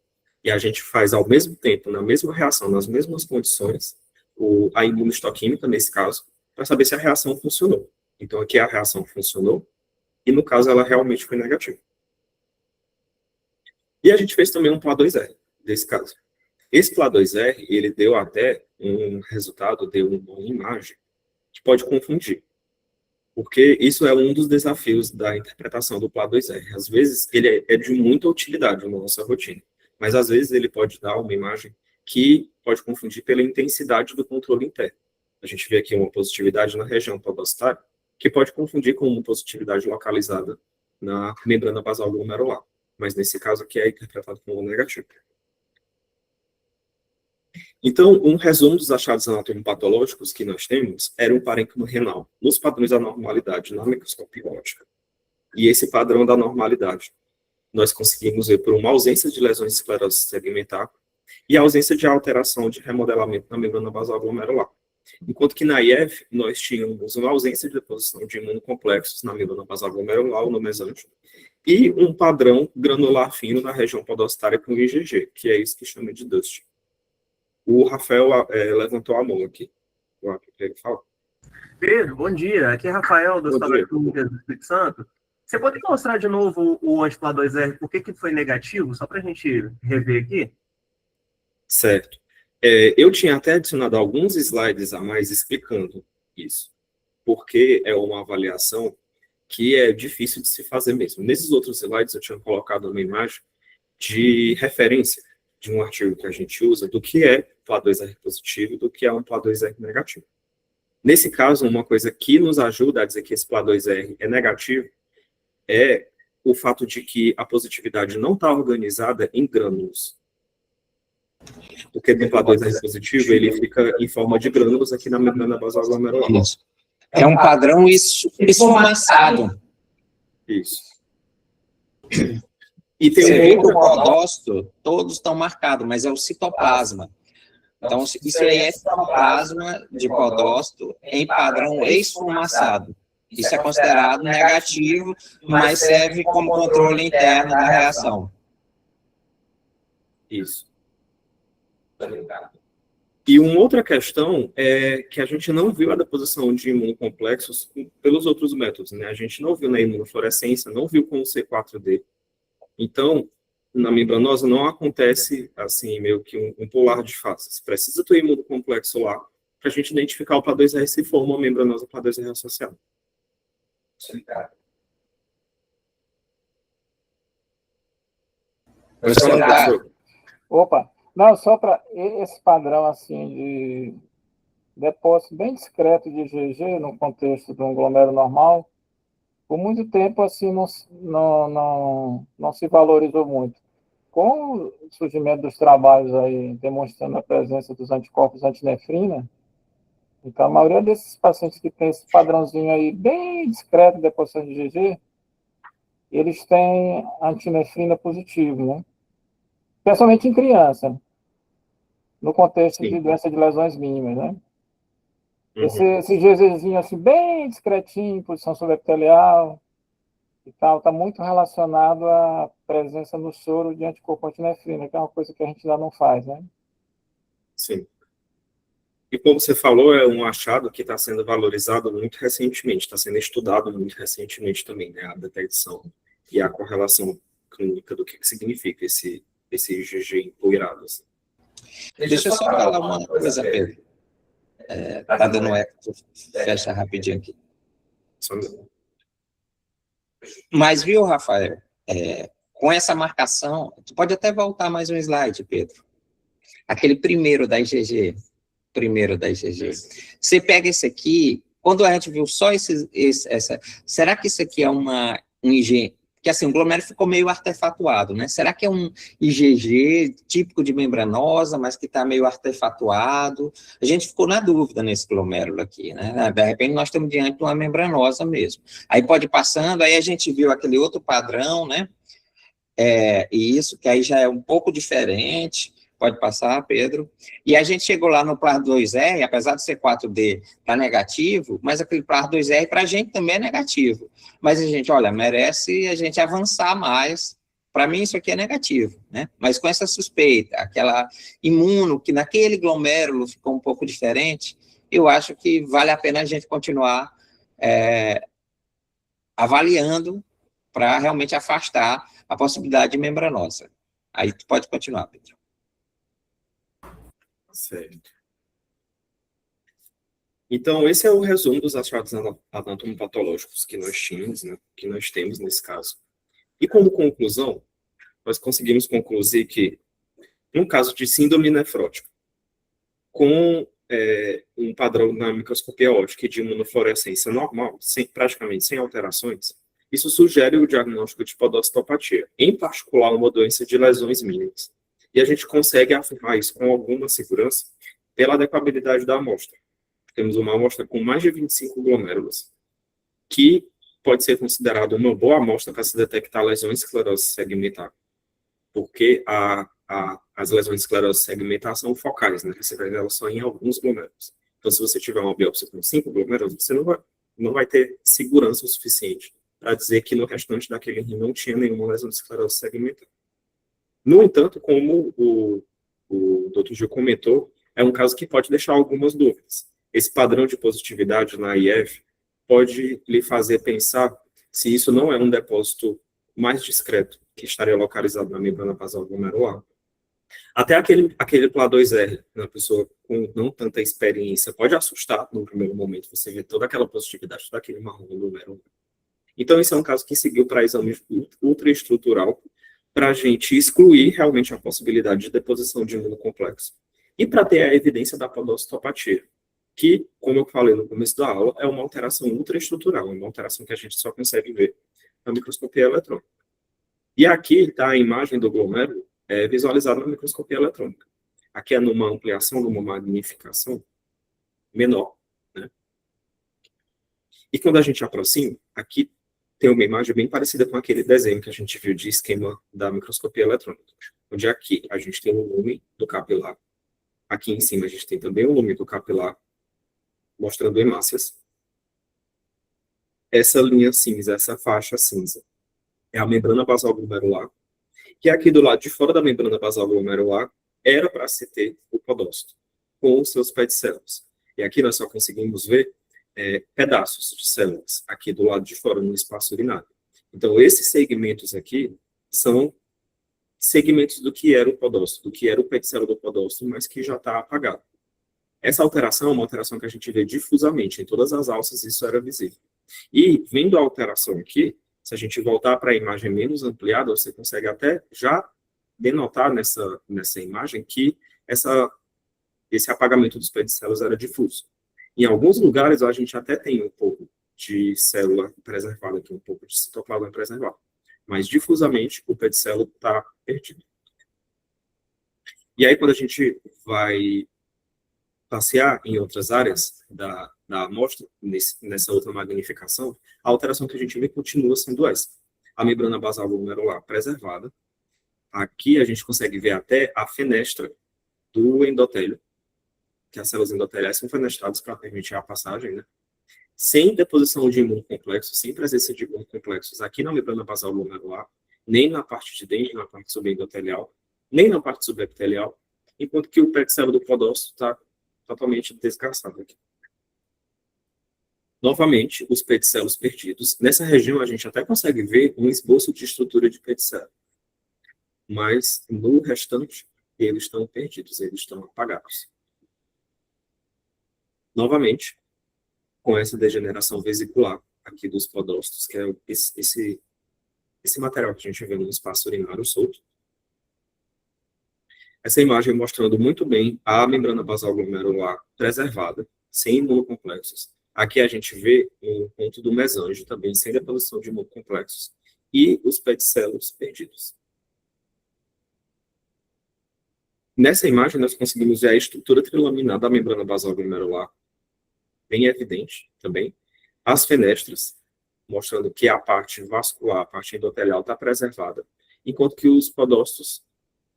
e a gente faz ao mesmo tempo, na mesma reação, nas mesmas condições, a imunohistoquímica, nesse caso, para saber se a reação funcionou. Então, aqui a reação funcionou, e no caso ela realmente foi negativa. E a gente fez também um PLA2R, desse caso. Esse PLA2R, ele deu até um resultado, deu uma imagem, que pode confundir. Porque isso é um dos desafios da interpretação do PLA2R. Às vezes, ele é de muita utilidade na nossa rotina, mas às vezes ele pode dar uma imagem que pode confundir pela intensidade do controle interno. A gente vê aqui uma positividade na região podostária, que pode confundir com uma positividade localizada na membrana basal glomerular. Mas nesse caso aqui é interpretado como negativo. Então, um resumo dos achados anatomopatológicos que nós temos era um parênquima renal, nos padrões da normalidade na microscopia óptica. E esse padrão da normalidade, nós conseguimos ver por uma ausência de lesões de esclerose segmentar e a ausência de alteração de remodelamento na membrana basal glomerular. Enquanto que na IF, nós tínhamos uma ausência de deposição de imunocomplexos na membrana basal glomerular, no mesângio, e um padrão granular fino na região podostária com IgG, que é isso que chama de DUST. O Rafael levantou a mão aqui. Ele fala. Pedro, bom dia. Aqui é Rafael, do Hospital Clínicas do Espírito Santo. Você pode mostrar de novo o anti-PLA2R, por que foi negativo, só para a gente rever aqui? Certo. Eu tinha até adicionado alguns slides a mais explicando isso, porque é uma avaliação que é difícil de se fazer mesmo. Nesses outros slides eu tinha colocado uma imagem de referência de um artigo que a gente usa do que é PLA2R positivo e do que é um PLA2R negativo. Nesse caso, uma coisa que nos ajuda a dizer que esse PLA2R é negativo é o fato de que a positividade não está organizada em grânulos. Porque o PLA2R positivo, ele fica em forma de grânulos aqui na membrana basal glomerular. Isso. É um padrão esfumaçado. Isso. E tem Você vê que o podócito, todos estão marcados, mas é o citoplasma. Então, isso aí é citoplasma de podócito em padrão esfumaçado. Isso é considerado negativo, mas serve como controle interno da reação. Isso. E uma outra questão é que a gente não viu a deposição de imunocomplexos pelos outros métodos, né? A gente não viu na imunofluorescência, não viu com o C4D. Então, na membranosa não acontece, assim, meio que um polar de faces. Precisa ter imunocomplexo lá para a gente identificar o PLA2R se for uma membranosa PLA2R associada. Opa, não, só para esse padrão assim de depósito bem discreto de IgG no contexto de um glomérulo normal, por muito tempo assim não se valorizou muito. Com o surgimento dos trabalhos aí demonstrando a presença dos anticorpos antinefrina, então a maioria desses pacientes que tem esse padrãozinho aí bem discreto de deposição de IgG, eles têm antinefrina positivo, né? Principalmente em criança, no contexto de doença de lesões mínimas, né? Esse GZzinho assim, bem discretinho, em posição subepitelial e tal, está muito relacionado à presença no soro de anticorpo antinefrina, que é uma coisa que a gente ainda não faz, né? Sim. E como você falou, é um achado que está sendo valorizado muito recentemente, está sendo estudado muito recentemente também, né? A detecção e a correlação clínica do que significa esse IgG empoeirado. Assim. Deixa eu só falar uma coisa, Pedro. Tá dando eco, fecha rapidinho aqui. Mas viu, Rafael, com essa marcação, tu pode até voltar mais um slide, Pedro. Aquele primeiro da IgG. Você pega esse aqui, quando a gente viu só será que isso aqui é um IG? Porque assim, o glomérulo ficou meio artefatuado, né? Será que é um IgG típico de membranosa, mas que está meio artefatuado? A gente ficou na dúvida nesse glomérulo aqui, né? De repente nós estamos diante de uma membranosa mesmo. Aí pode ir passando, aí a gente viu aquele outro padrão, né? E isso, que aí já é um pouco diferente. Pode passar, Pedro. E a gente chegou lá no PLAR2R, apesar de ser 4D, está negativo, mas aquele PLAR2R para a gente também é negativo. Mas a gente, olha, merece a gente avançar mais. Para mim, isso aqui é negativo, né? Mas com essa suspeita, aquela imuno, que naquele glomérulo ficou um pouco diferente, eu acho que vale a pena a gente continuar avaliando para realmente afastar a possibilidade de membranosa. Aí tu pode continuar, Pedro. Certo. Então, esse é o resumo dos achados anatomopatológicos que nós tínhamos, né, que nós temos nesse caso. E como conclusão, nós conseguimos concluir que, no caso de síndrome nefrótica, com um padrão na microscopia óptica de imunofluorescência normal, praticamente sem alterações, isso sugere o diagnóstico de podocitopatia, em particular uma doença de lesões mínimas. E a gente consegue afirmar isso com alguma segurança pela adequabilidade da amostra. Temos uma amostra com mais de 25 glomérulos, que pode ser considerada uma boa amostra para se detectar lesões de esclerose segmentar, porque as lesões de esclerose segmentar são focais, né? Você vai ver elas só em alguns glomérulos. Então, se você tiver uma biópsia com 5 glomérulos, você não vai ter segurança o suficiente para dizer que no restante daquele rim não tinha nenhuma lesão de esclerose segmentar. No entanto, como o Dr. Gil comentou, é um caso que pode deixar algumas dúvidas. Esse padrão de positividade na IF pode lhe fazer pensar se isso não é um depósito mais discreto que estaria localizado na membrana basal glomerular. Até aquele PLA2R, na pessoa com não tanta experiência, pode assustar no primeiro momento, você vê toda aquela positividade, todo aquele marrom glomerular. Então, esse é um caso que seguiu para exame ultraestrutural, para a gente excluir realmente a possibilidade de deposição de imunocomplexo e para ter a evidência da podocitopatia, que, como eu falei no começo da aula, é uma alteração ultraestrutural, uma alteração que a gente só consegue ver na microscopia eletrônica. E aqui está a imagem do glomérulo visualizada na microscopia eletrônica. Aqui é numa ampliação, numa magnificação menor, né? E quando a gente aproxima, aqui tem uma imagem bem parecida com aquele desenho que a gente viu de esquema da microscopia eletrônica, onde aqui a gente tem o lume do capilar, aqui em cima a gente tem também o lume do capilar, mostrando hemácias. Essa linha cinza, essa faixa cinza, é a membrana basal glomerular, que aqui do lado de fora da membrana basal glomerular era para se ter o podócito, com os seus pedicelos. E aqui nós só conseguimos ver pedaços de células aqui do lado de fora, no espaço urinário. Então, esses segmentos aqui são segmentos do que era o podócito, do que era o pedicelo do podócito, mas que já está apagado. Essa alteração é uma alteração que a gente vê difusamente, em todas as alças isso era visível. E, vendo a alteração aqui, se a gente voltar para a imagem menos ampliada, você consegue até já denotar nessa imagem que esse apagamento dos pedicelos era difuso. Em alguns lugares, a gente até tem um pouco de célula preservada aqui, um pouco de citoplasma preservado. Mas, difusamente, o pedicelo está perdido. E aí, quando a gente vai passear em outras áreas da amostra, nessa outra magnificação, a alteração que a gente vê continua sendo essa. A membrana basal glomerular preservada. Aqui a gente consegue ver até a fenestra do endotélio, que as células endoteliais são fenestradas para permitir a passagem, né? Sem deposição de imunocomplexos, sem presença de imunocomplexos aqui na membrana basal glomerular, nem na parte de dentro, na parte subendotelial, nem na parte subepitelial, enquanto que o pedicelo do podócito está totalmente desgastado aqui. Novamente, os pedicelos perdidos. Nessa região, a gente até consegue ver um esboço de estrutura de pedicelo. Mas, no restante, eles estão perdidos, eles estão apagados. Novamente, com essa degeneração vesicular aqui dos podócitos, que é esse material que a gente vê no espaço urinário solto. Essa imagem mostrando muito bem a membrana basal glomerular preservada, sem imunocomplexos, Aqui a gente vê um ponto do mesange também, sem deposição de imunocomplexos, e os peticelos perdidos. Nessa imagem, nós conseguimos ver a estrutura trilaminar da membrana basal glomerular, bem evidente também. As fenestras, mostrando que a parte vascular, a parte endotelial está preservada, enquanto que os podócitos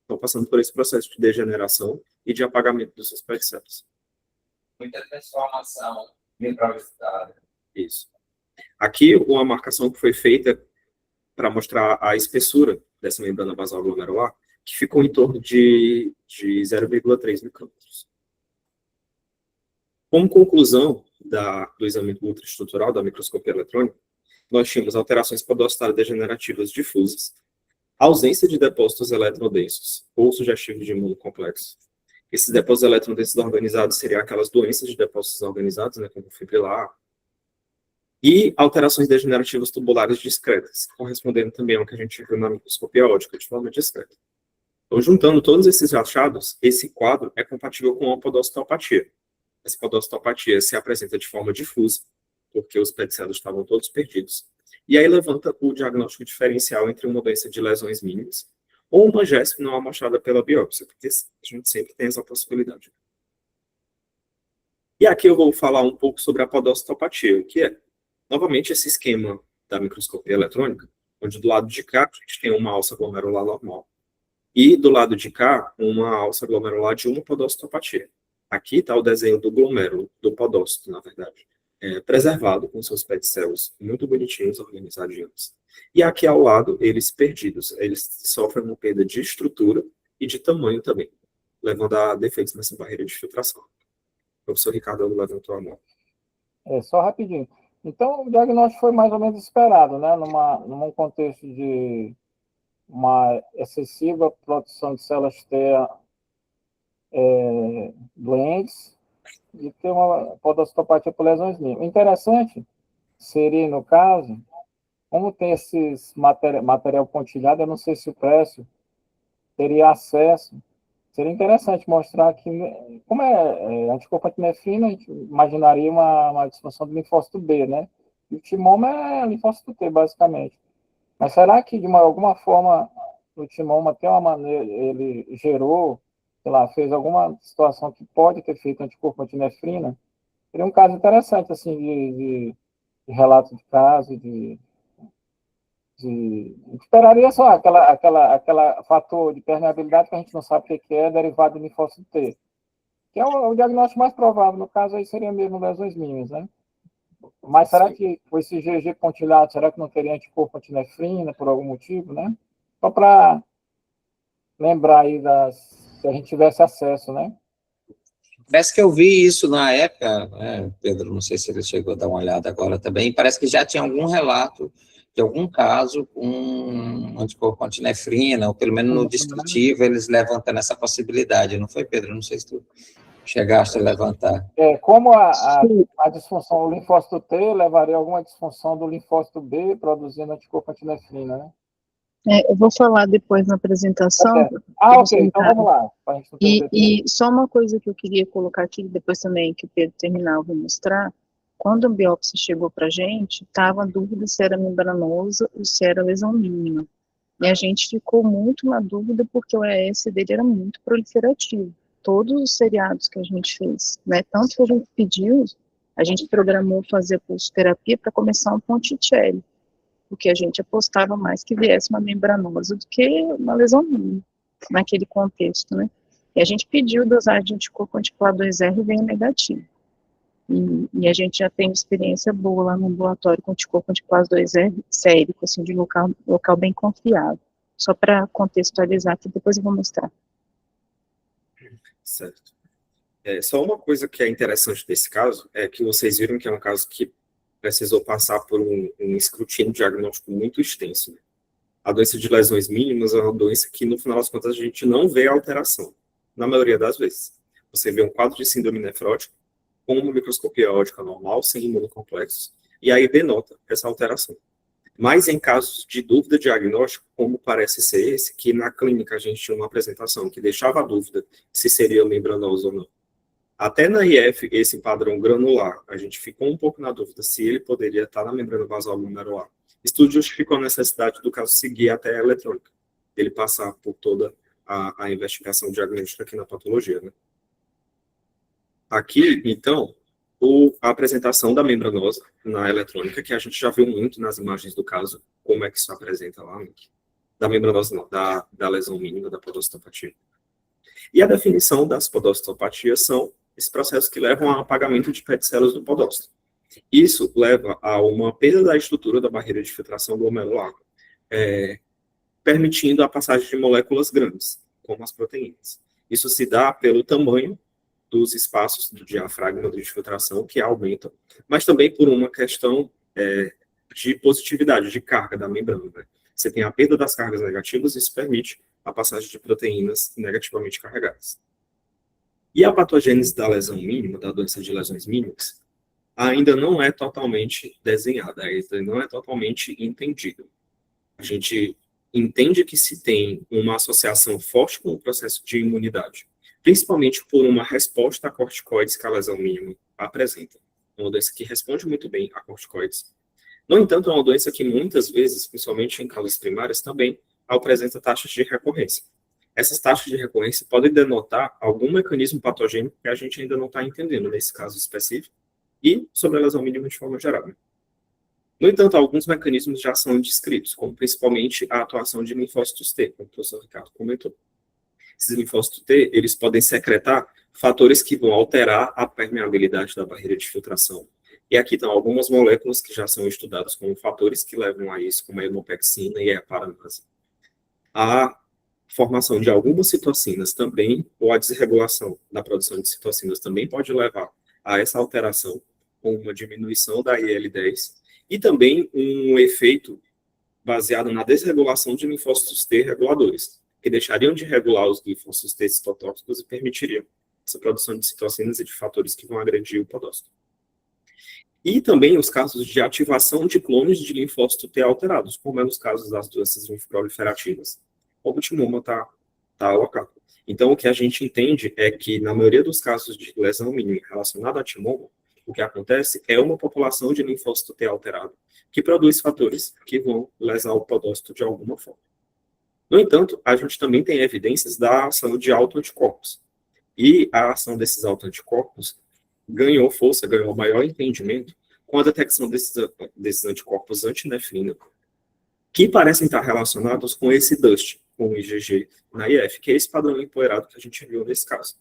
estão passando por esse processo de degeneração e de apagamento dos seus peticelos. Muita transformação microbiológica. Isso. Aqui, uma marcação que foi feita para mostrar a espessura dessa membrana basal glomerular, que ficou em torno de 0,3 micrômetros. Como conclusão do exame ultraestrutural da microscopia eletrônica, nós tínhamos alterações podostárias degenerativas difusas, ausência de depósitos eletrodensos ou sugestivos de imunocomplexo. Esses depósitos eletrodensos organizados seriam aquelas doenças de depósitos organizados, né, como fibrilar, e alterações degenerativas tubulares discretas, correspondendo também ao que a gente viu na microscopia óptica, de forma discreta. Então, juntando todos esses achados, esse quadro é compatível com a podocitopatia. Essa podocitopatia se apresenta de forma difusa, porque os peticelos estavam todos perdidos. E aí levanta o diagnóstico diferencial entre uma doença de lesões mínimas ou uma GESP não amostrada pela biópsia, porque a gente sempre tem essa possibilidade. E aqui eu vou falar um pouco sobre a podocitopatia, que é, novamente, esse esquema da microscopia eletrônica, onde do lado de cá a gente tem uma alça glomerular normal, e do lado de cá, uma alça glomerular de uma podocitopatia. Aqui está o desenho do glomérulo, do podócito, na verdade, preservado com seus peticelos muito bonitinhos, organizadinhos. E aqui ao lado, eles perdidos. Eles sofrem uma perda de estrutura e de tamanho também, levando a defeitos nessa barreira de filtração. O professor Ricardo levantou a mão. Só rapidinho. Então, o diagnóstico foi mais ou menos esperado, né? Num contexto de uma excessiva produção de células T doentes e ter uma podocitopatia por lesões mínimas. O interessante seria, no caso, como tem esses material pontilhado, eu não sei se o Précio teria acesso. Seria interessante mostrar que, como anticorpo antinefrina, a gente imaginaria uma disfunção do linfócito B, né? E o timoma é linfócito T, basicamente. Mas será que, de alguma forma, o timoma tem uma maneira, ele gerou, sei lá, fez alguma situação que pode ter feito anticorpo antinefrina? Seria um caso interessante, assim, de relato de caso, esperaria só aquela fator de permeabilidade que a gente não sabe o que é, derivado do linfócito T, que é o diagnóstico mais provável, no caso aí seria mesmo lesões mínimas, né? Mas será que com esse GG pontilhado, será que não teria anticorpo antinefrina por algum motivo, né? Só para lembrar aí se a gente tivesse acesso, né? Parece que eu vi isso na época, né, Pedro, não sei se ele chegou a dar uma olhada agora também, parece que já tinha algum relato de algum caso com anticorpo antinefrina, ou pelo menos no descritivo, eles levantando essa possibilidade, não foi, Pedro? Não sei se tu chegaste a levantar. Como a disfunção do linfócito T levaria a alguma disfunção do linfócito B produzindo anticorpo antinefrina, né? Eu vou falar depois na apresentação. Ok, então vamos lá. E só uma coisa que eu queria colocar aqui, depois também que o Pedro terminar, eu vou mostrar. Quando a biópsia chegou para a gente, estava a dúvida se era membranosa ou se era lesão mínima. E a gente ficou muito na dúvida porque o ES dele era muito proliferativo. Todos os seriados que a gente fez, né, tanto que a gente pediu, a gente programou fazer a pulsoterapia para começar um Ponticelli, porque a gente apostava mais que viesse uma membranosa do que uma lesão mínima, naquele contexto, né. E a gente pediu dosagem de anticorpo anticoagulante 2R e veio negativo. E a gente já tem experiência boa lá no ambulatório com anticorpo anticoagulante 2R sérico, assim, de local bem confiável. Só para contextualizar, que depois eu vou mostrar. Certo. Só uma coisa que é interessante desse caso é que vocês viram que é um caso que precisou passar por um escrutínio diagnóstico muito extenso. Né? A doença de lesões mínimas é uma doença que, no final das contas, a gente não vê alteração, na maioria das vezes. Você vê um quadro de síndrome nefrótica com uma microscopia óptica normal, sem imunocomplexos, e aí denota essa alteração. Mas em casos de dúvida diagnóstica, como parece ser esse, que na clínica a gente tinha uma apresentação que deixava a dúvida se seria membranoso ou não. Até na IF, esse padrão granular, a gente ficou um pouco na dúvida se ele poderia estar na membrana basal glomerular. Estudo justificou a necessidade do caso seguir até a eletrônica, ele passar por toda a investigação diagnóstica aqui na patologia, né? Aqui, então, a apresentação da membranosa na eletrônica, que a gente já viu muito nas imagens do caso, como é que isso apresenta lá, né? Da membranosa não, da lesão mínima da podocitopatia. E a definição das podocitopatias são esses processos que levam ao apagamento de PET células do podócito. Isso leva a uma perda da estrutura da barreira de filtração glomerular, permitindo a passagem de moléculas grandes, como as proteínas. Isso se dá pelo tamanho dos espaços do diafragma de filtração, que aumentam, mas também por uma questão de positividade, de carga da membrana, né? Você tem a perda das cargas negativas, isso permite a passagem de proteínas negativamente carregadas. E a patogênese da lesão mínima, da doença de lesões mínimas, ainda não é totalmente desenhada, ainda não é totalmente entendida. A gente entende que se tem uma associação forte com o processo de imunidade, principalmente por uma resposta a corticoides que a lesão mínima apresenta. É uma doença que responde muito bem a corticoides. No entanto, é uma doença que muitas vezes, principalmente em causas primárias, também apresenta taxas de recorrência. Essas taxas de recorrência podem denotar algum mecanismo patogênico que a gente ainda não está entendendo nesse caso específico, e sobre a lesão mínima de forma geral. No entanto, alguns mecanismos já são descritos, como principalmente a atuação de linfócitos T, como o professor Ricardo comentou. Esses linfócitos T, eles podem secretar fatores que vão alterar a permeabilidade da barreira de filtração. E aqui estão algumas moléculas que já são estudadas como fatores que levam a isso, como a hemopexina e a heparanase. A formação de algumas citocinas também, ou a desregulação da produção de citocinas também pode levar a essa alteração, com uma diminuição da IL-10, e também um efeito baseado na desregulação de linfócitos T reguladores, que deixariam de regular os linfócitos T citotóxicos e permitiriam essa produção de citocinas e de fatores que vão agredir o podócito. E também os casos de ativação de clones de linfócito T alterados, como é nos casos das doenças linfoproliferativas, como o timoma está alocado. Então, o que a gente entende é que, na maioria dos casos de lesão mínima relacionada a timoma, o que acontece é uma população de linfócito T alterado, que produz fatores que vão lesar o podócito de alguma forma. No entanto, a gente também tem evidências da ação de autoanticorpos. E a ação desses autoanticorpos ganhou força, ganhou maior entendimento com a detecção desses anticorpos antinefrina, que parecem estar relacionados com esse DUST, com o IgG na IF, que é esse padrão empoeirado que a gente viu nesse caso.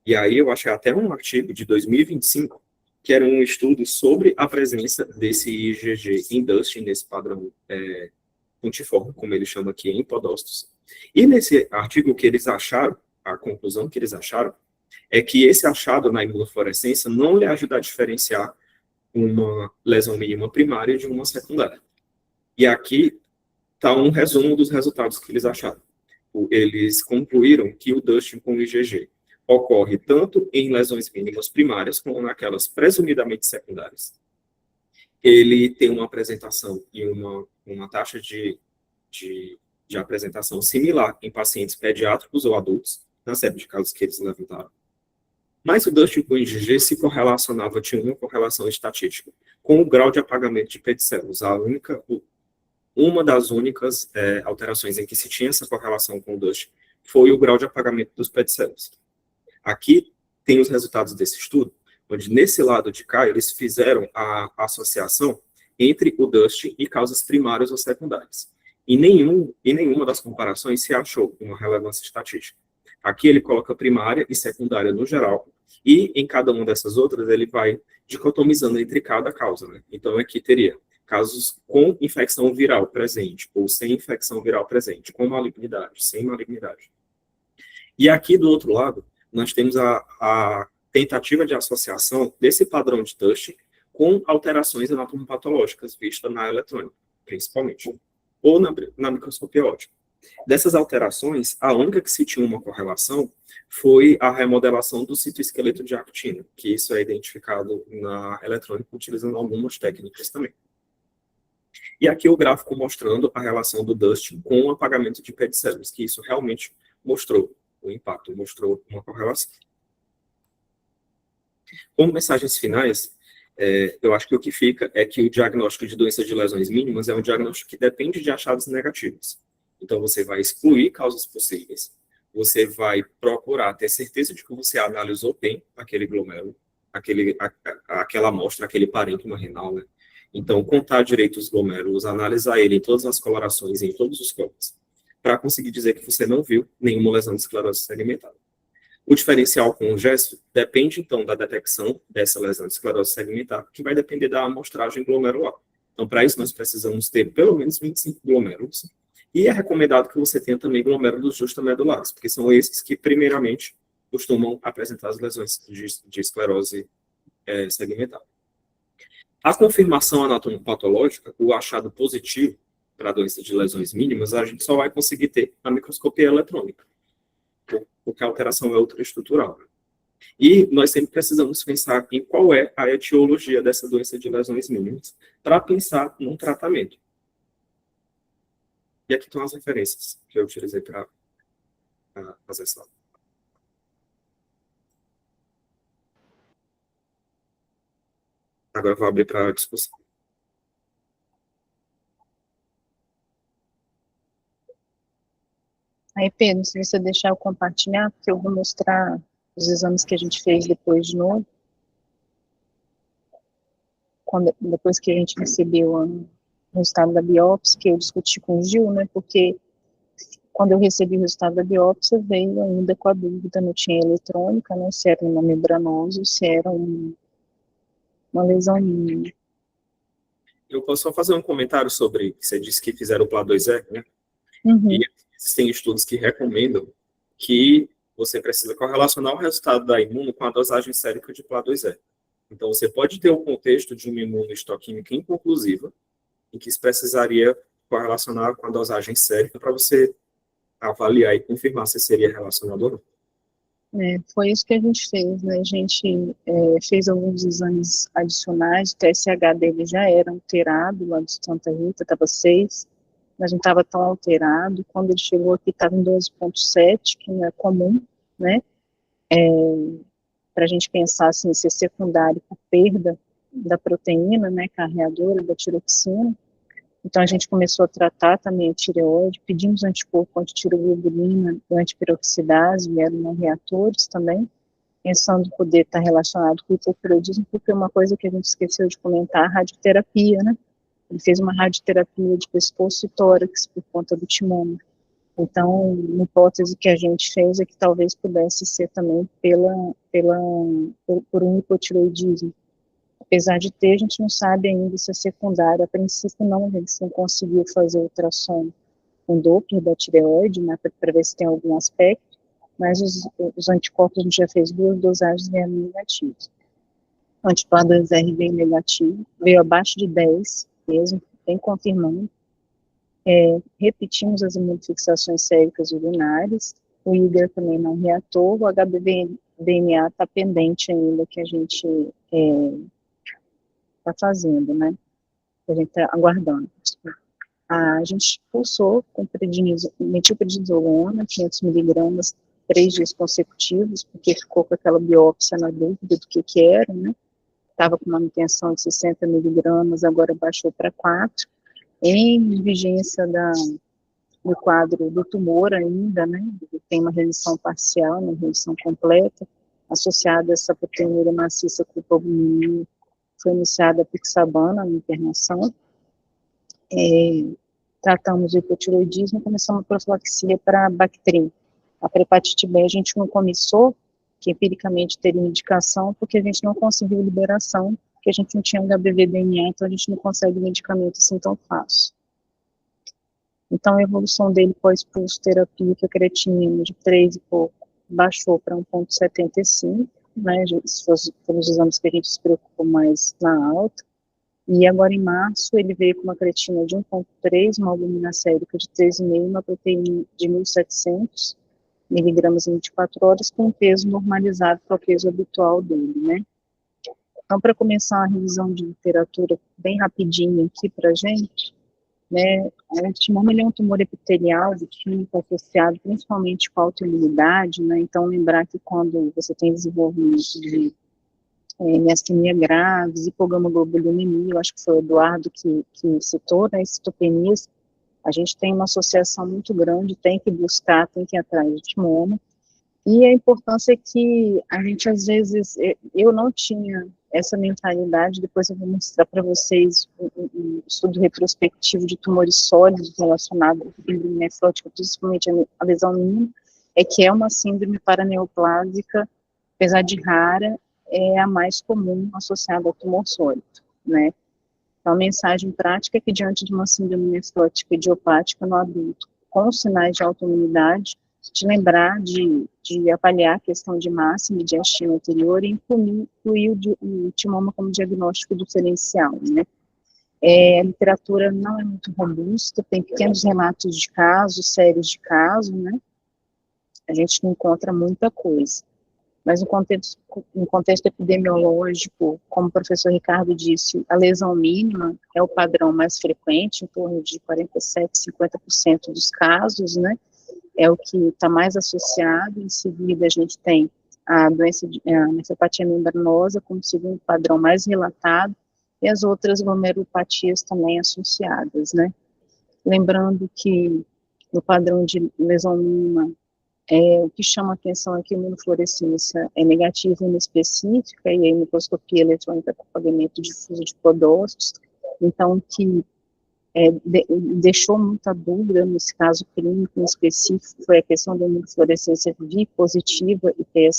E aí eu achei até um artigo de 2025, que era um estudo sobre a presença desse IgG em DUST, nesse padrão pontiforme, como ele chama aqui, em podócitos. E nesse artigo que eles acharam, a conclusão que eles acharam, é que esse achado na imunofluorescência não lhe ajuda a diferenciar uma lesão mínima primária de uma secundária. E aqui está um resumo dos resultados que eles acharam. Eles concluíram que o DUST com IgG ocorre tanto em lesões mínimas primárias como naquelas presumidamente secundárias. Ele tem uma apresentação e uma taxa de apresentação similar em pacientes pediátricos ou adultos, na série de casos que eles levantaram. Mas o DUST com IgG se correlacionava, tinha uma correlação estatística com o grau de apagamento de PET células. Uma das únicas alterações em que se tinha essa correlação com o DUST foi o grau de apagamento dos PET células. Aqui tem os resultados desse estudo, onde nesse lado de cá eles fizeram a associação entre o DUST e causas primárias ou secundárias. E nenhuma das comparações se achou uma relevância estatística. Aqui ele coloca primária e secundária no geral, e em cada uma dessas outras ele vai dicotomizando entre cada causa, né? Então aqui teria casos com infecção viral presente, ou sem infecção viral presente, com malignidade, sem malignidade. E aqui do outro lado, nós temos a tentativa de associação desse padrão de DUST com alterações anatomopatológicas vistas na eletrônica, principalmente, ou na microscopia óptica. Dessas alterações, a única que se tinha uma correlação foi a remodelação do citoesqueleto de actina, que isso é identificado na eletrônica utilizando algumas técnicas também. E aqui o gráfico mostrando a relação do DUST com o apagamento de PET células, que isso realmente mostrou o impacto, mostrou uma correlação. Como mensagens finais, eu acho que o que fica é que o diagnóstico de doença de lesões mínimas é um diagnóstico que depende de achados negativos. Então, você vai excluir causas possíveis, você vai procurar ter certeza de que você analisou bem aquele glomérulo, aquela amostra, aquele parênquima renal, né? Então, contar direito os glomérulos, analisar ele em todas as colorações, em todos os corpos, para conseguir dizer que você não viu nenhuma lesão de esclerose segmentada. O diferencial com o gesto depende, então, da detecção dessa lesão de esclerose segmentar, que vai depender da amostragem glomerular. Então, para isso, nós precisamos ter pelo menos 25 glomérulos, e é recomendado que você tenha também glomérulos justamedulares, porque são esses que, primeiramente, costumam apresentar as lesões de esclerose segmentar. A confirmação anatomopatológica, o achado positivo para a doença de lesões mínimas, a gente só vai conseguir ter na microscopia eletrônica, porque a alteração é ultraestrutural. E nós sempre precisamos pensar em qual é a etiologia dessa doença de lesões mínimas, para pensar num tratamento. E aqui estão as referências que eu utilizei para fazer essa aula. Agora eu vou abrir para discussão. Aí, Pedro, se você deixar eu compartilhar, porque eu vou mostrar os exames que a gente fez depois de novo. Depois que a gente recebeu o resultado da biópsia, que eu discuti com o Gil, né, porque quando eu recebi o resultado da biópsia, veio ainda com a dúvida, não tinha eletrônica, né, se era uma membranosa, se era uma lesão mínima. Eu posso só fazer um comentário sobre, você disse que fizeram o PLA2R, né? Uhum. E existem estudos que recomendam que você precisa correlacionar o resultado da imuno com a dosagem sérica de PLA2R. Então, você pode ter o contexto de uma imunohistoquímica inconclusiva, em que isso precisaria correlacionar com a dosagem sérica para você avaliar e confirmar se seria relacionado ou não. Foi isso que a gente fez, né? A gente fez alguns exames adicionais, o TSH dele já era alterado, lá de Santa Rita, estava 6, mas não estava tão alterado. Quando ele chegou aqui, estava em 12,7, que não é comum, né? Para a gente pensar assim, ser secundário por perda da proteína, né, carreadora da tiroxina. Então, a gente começou a tratar também a tireoide, pedimos anticorpo antitiroglobulina e antiperoxidase, vieram não reatores também, pensando em poder estar relacionado com o hipotireoidismo, porque uma coisa que a gente esqueceu de comentar, a radioterapia, né? Ele fez uma radioterapia de pescoço e tórax por conta do timoma. Então, uma hipótese que a gente fez é que talvez pudesse ser também por um hipotireoidismo. Apesar de ter, a gente não sabe ainda se é secundário. A princípio, não, a gente não conseguiu fazer ultrassom com Doppler da tireoide, né, para ver se tem algum aspecto, mas os anticorpos a gente já fez 2 dosagens e vieram negativos. O anti-PLA2R veio negativo, veio abaixo de 10 mesmo, bem confirmando. Repetimos as imunofixações séricas urinárias, o IGER também não reatou, o HBV-DNA está pendente ainda, que a gente está fazendo, né? A gente está aguardando. A gente pulsou com metilprednisolona, 500 miligramas, 3 dias consecutivos, porque ficou com aquela biópsia na dúvida do que era, né? Estava com manutenção de 60 miligramas, agora baixou para 4. Em vigência do quadro do tumor ainda, né? Tem uma remissão parcial, uma remissão completa, associada a essa proteinúria maciça com albuminina. Foi iniciada a pixabana na internação, tratamos o hipotireoidismo e começamos a profilaxia para bactrim. A hepatite B a gente não começou, que empiricamente teria indicação, porque a gente não conseguiu liberação, porque a gente não tinha um HBV-DNA, então a gente não consegue medicamento assim tão fácil. Então a evolução dele pós-pulso terapia, que a creatinina de 3 e pouco, baixou para 1,75, né, foram os exames que a gente se preocupou mais na alta, e agora em março ele veio com uma creatina de 1,3, uma albumina sérica de 3,5, uma proteína de 1.700 miligramas em 24 horas, com um peso normalizado para o peso habitual dele, né. Então, para começar uma revisão de literatura bem rapidinho aqui para a gente, né, o timoma é um tumor epitelial do tipo associado principalmente com a autoimunidade, né, então lembrar que quando você tem desenvolvimento miastenia graves, hipogamaglobulinemia, eu acho que foi o Eduardo que citou, né, citopenias. A gente tem uma associação muito grande, tem que buscar, tem que ir atrás de timoma. E a importância é que a gente, às vezes, eu não tinha essa mentalidade, depois eu vou mostrar para vocês um estudo retrospectivo de tumores sólidos relacionados à síndrome nefrótica, principalmente a lesão mínima, é que é uma síndrome paraneoplásica, apesar de rara, é a mais comum associada ao tumor sólido, né? Então, a mensagem prática é que diante de uma síndrome nefrótica idiopática no adulto, com sinais de autoimunidade, de lembrar de avaliar a questão de massa, medir a estima anterior e incluir o timoma como diagnóstico diferencial, né? A literatura não é muito robusta, tem pequenos relatos de casos, séries de casos, né? A gente não encontra muita coisa. Mas no contexto epidemiológico, como o professor Ricardo disse, a lesão mínima é o padrão mais frequente, em torno de 47%, 50% dos casos, né? É o que está mais associado. Em seguida, a gente tem a nefropatia membranosa como segundo padrão mais relatado, e as outras glomerulopatias também associadas, né? Lembrando que no padrão de lesão mínima, o que chama atenção é que a imunofluorescência é negativa e inespecífica, e a microscopia eletrônica com pagamento difuso de podócitos, então que deixou muita dúvida nesse caso clínico em específico, foi a questão da imunofluorescência vir positiva e ter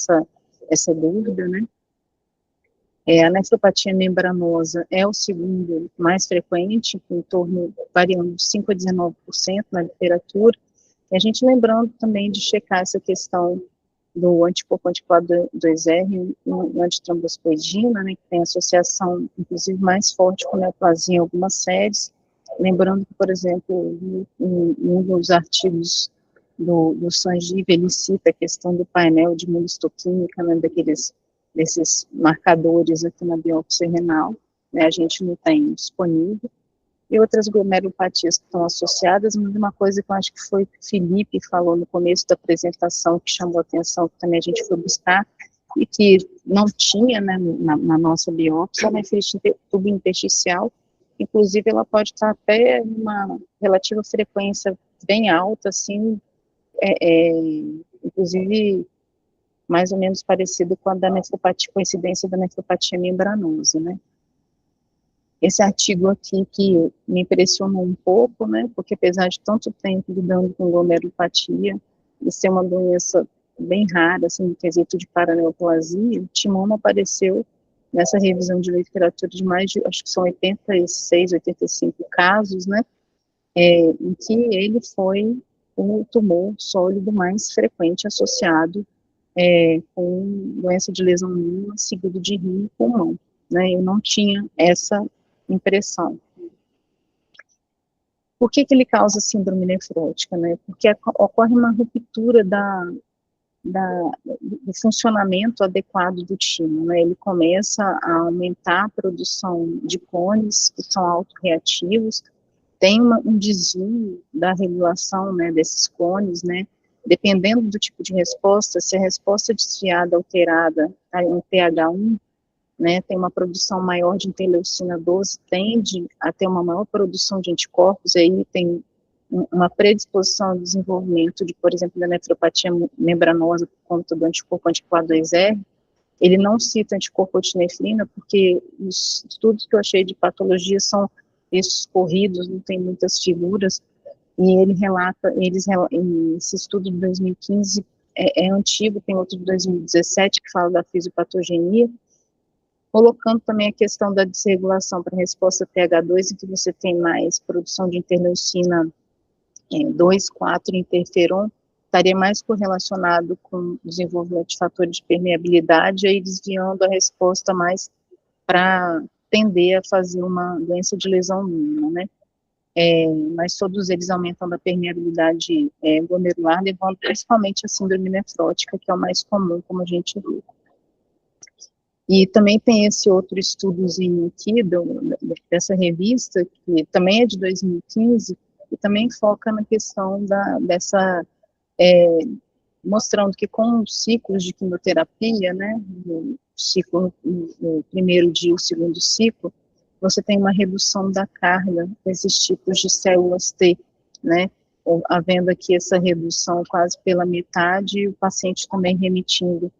essa dúvida, né? A nefropatia membranosa é o segundo mais frequente, em torno, variando de 5% a 19% na literatura, e a gente lembrando também de checar essa questão do anticorpo anticoagulado 2R, no antitrombospoidina, né, que tem associação, inclusive, mais forte com neoplasia em algumas séries. Lembrando que, por exemplo, um dos artigos do Sanjeev, ele cita a questão do painel de imunistoquímica, né, desses marcadores aqui na biópsia renal, né, a gente não tem disponível. E outras glomerulopatias que estão associadas, mas uma coisa que eu acho que foi que o Felipe falou no começo da apresentação, que chamou a atenção, que também a gente foi buscar, e que não tinha, né, na nossa biópsia, a nefrite tubo-intersticial. Inclusive, ela pode estar até numa relativa frequência bem alta, assim, inclusive mais ou menos parecido com a da nefropatia, coincidência da nefropatia membranosa, né? Esse artigo aqui que me impressionou um pouco, né, porque apesar de tanto tempo lidando com glomerulopatia, e ser uma doença bem rara, assim, no quesito de paraneoplasia, o timoma apareceu nessa revisão de literatura de mais de, acho que são 86, 85 casos, né, em que ele foi o tumor sólido mais frequente associado com doença de lesão mínima, seguido de rim e pulmão, né, eu não tinha essa impressão. Por que ele causa síndrome nefrótica, né? Porque ocorre uma ruptura do funcionamento adequado do timo, né? Ele começa a aumentar a produção de cones que são autorreativos, tem um desvio da regulação, né, desses cones, né? Dependendo do tipo de resposta, se a resposta desviada alterada está em pH1, né, tem uma produção maior de interleucina 12, tende a ter uma maior produção de anticorpos, aí tem uma predisposição ao desenvolvimento de, por exemplo, da nefropatia membranosa por conta do anticorpo anticoagulado 2R. Ele não cita anticorpo antinefrina, porque os estudos que eu achei de patologia são esses corridos, não tem muitas figuras, e ele relata, esse estudo de 2015 é antigo, tem outro de 2017 que fala da fisiopatogenia, colocando também a questão da desregulação para resposta TH2, em que você tem mais produção de interleucina 2, 4, interferon, estaria mais correlacionado com o desenvolvimento de fatores de permeabilidade, aí desviando a resposta mais para tender a fazer uma doença de lesão mínima, né? Mas todos eles aumentando a permeabilidade glomerular, levando principalmente a síndrome nefrótica, que é o mais comum, como a gente viu. E também tem esse outro estudozinho aqui, dessa revista, que também é de 2015, e também foca na questão mostrando que com os ciclos de quimioterapia, né, ciclo, no primeiro dia, o segundo ciclo, você tem uma redução da carga desses tipos de células T, né, havendo aqui essa redução quase pela metade, e o paciente também remitindo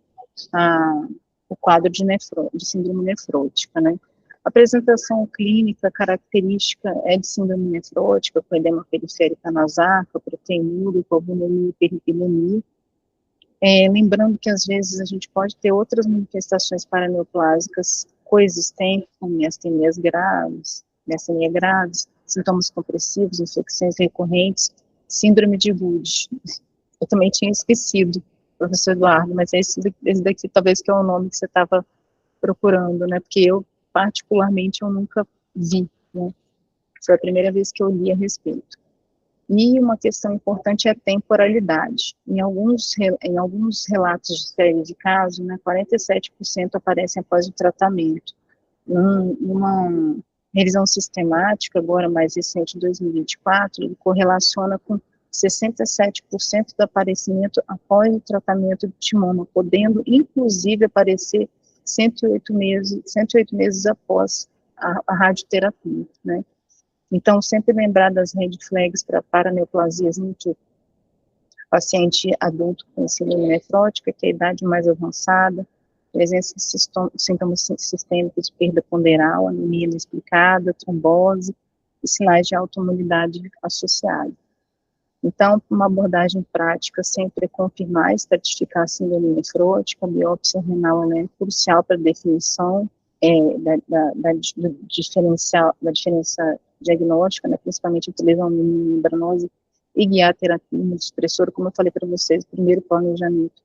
o quadro de síndrome nefrótica, né. A apresentação clínica característica é de síndrome nefrótica, com edema periférico nasaca, proteinúria, albuminemia e hiperlipidemia. Lembrando que às vezes a gente pode ter outras manifestações paraneoplásicas coexistentes, como miastenias graves, miastenia graves, sintomas compressivos, infecções recorrentes, síndrome de Wood. Eu também tinha esquecido, professor Eduardo, mas esse daqui talvez que é o nome que você estava procurando, né, porque eu, particularmente, eu nunca vi, né, foi a primeira vez que eu li a respeito. E uma questão importante é a temporalidade. Em alguns relatos de série de casos, né, 47% aparecem após o tratamento. Numa revisão sistemática, agora mais recente, de 2024, ele correlaciona com 67% do aparecimento após o tratamento de timoma, podendo, inclusive, aparecer 108 meses após a radioterapia, né. Então, sempre lembrar das red flags para paraneoplasias no paciente adulto com síndrome nefrótica, que é a idade mais avançada, presença de sintomas sistêmicos de perda ponderal, anemia inexplicada, trombose e sinais de autoimunidade associada. Então, uma abordagem prática sempre é confirmar e estratificar a síndrome nefrótica. A biópsia renal é crucial para a definição da diferença diagnóstica, né, principalmente entre lesão membranose e guiar a terapia imunossupressora. Como eu falei para vocês, o primeiro planejamento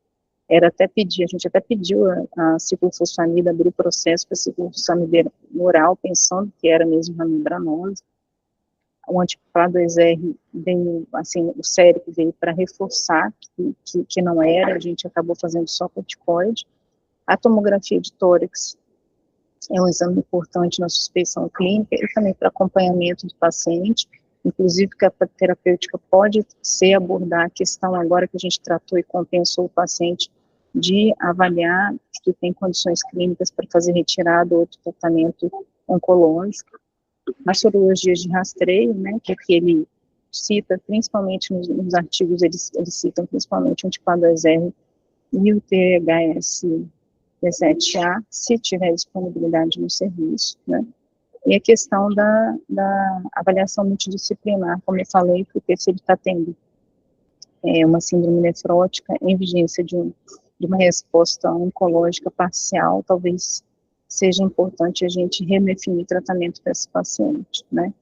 era a gente até pediu a ciclofosfamida, abrir o processo para ciclofosfamida oral, pensando que era mesmo a membranose. O anticoagulante 2R veio, assim, o cérebro veio para reforçar que não era, a gente acabou fazendo só corticoide. A tomografia de tórax é um exame importante na suspeição clínica e também para acompanhamento do paciente, inclusive que a terapêutica pode ser abordar a questão agora que a gente tratou e compensou o paciente de avaliar que tem condições clínicas para fazer retirada ou outro tratamento oncológico. As sorologias de rastreio, né, que ele cita, principalmente nos artigos, eles citam principalmente o anticoagulante 2R e o THS-P7A, se tiver disponibilidade no serviço, né. E a questão da avaliação multidisciplinar, como eu falei, porque se ele está tendo uma síndrome nefrótica em vigência de uma resposta oncológica parcial, talvez seja importante a gente redefinir o tratamento para esse paciente, né.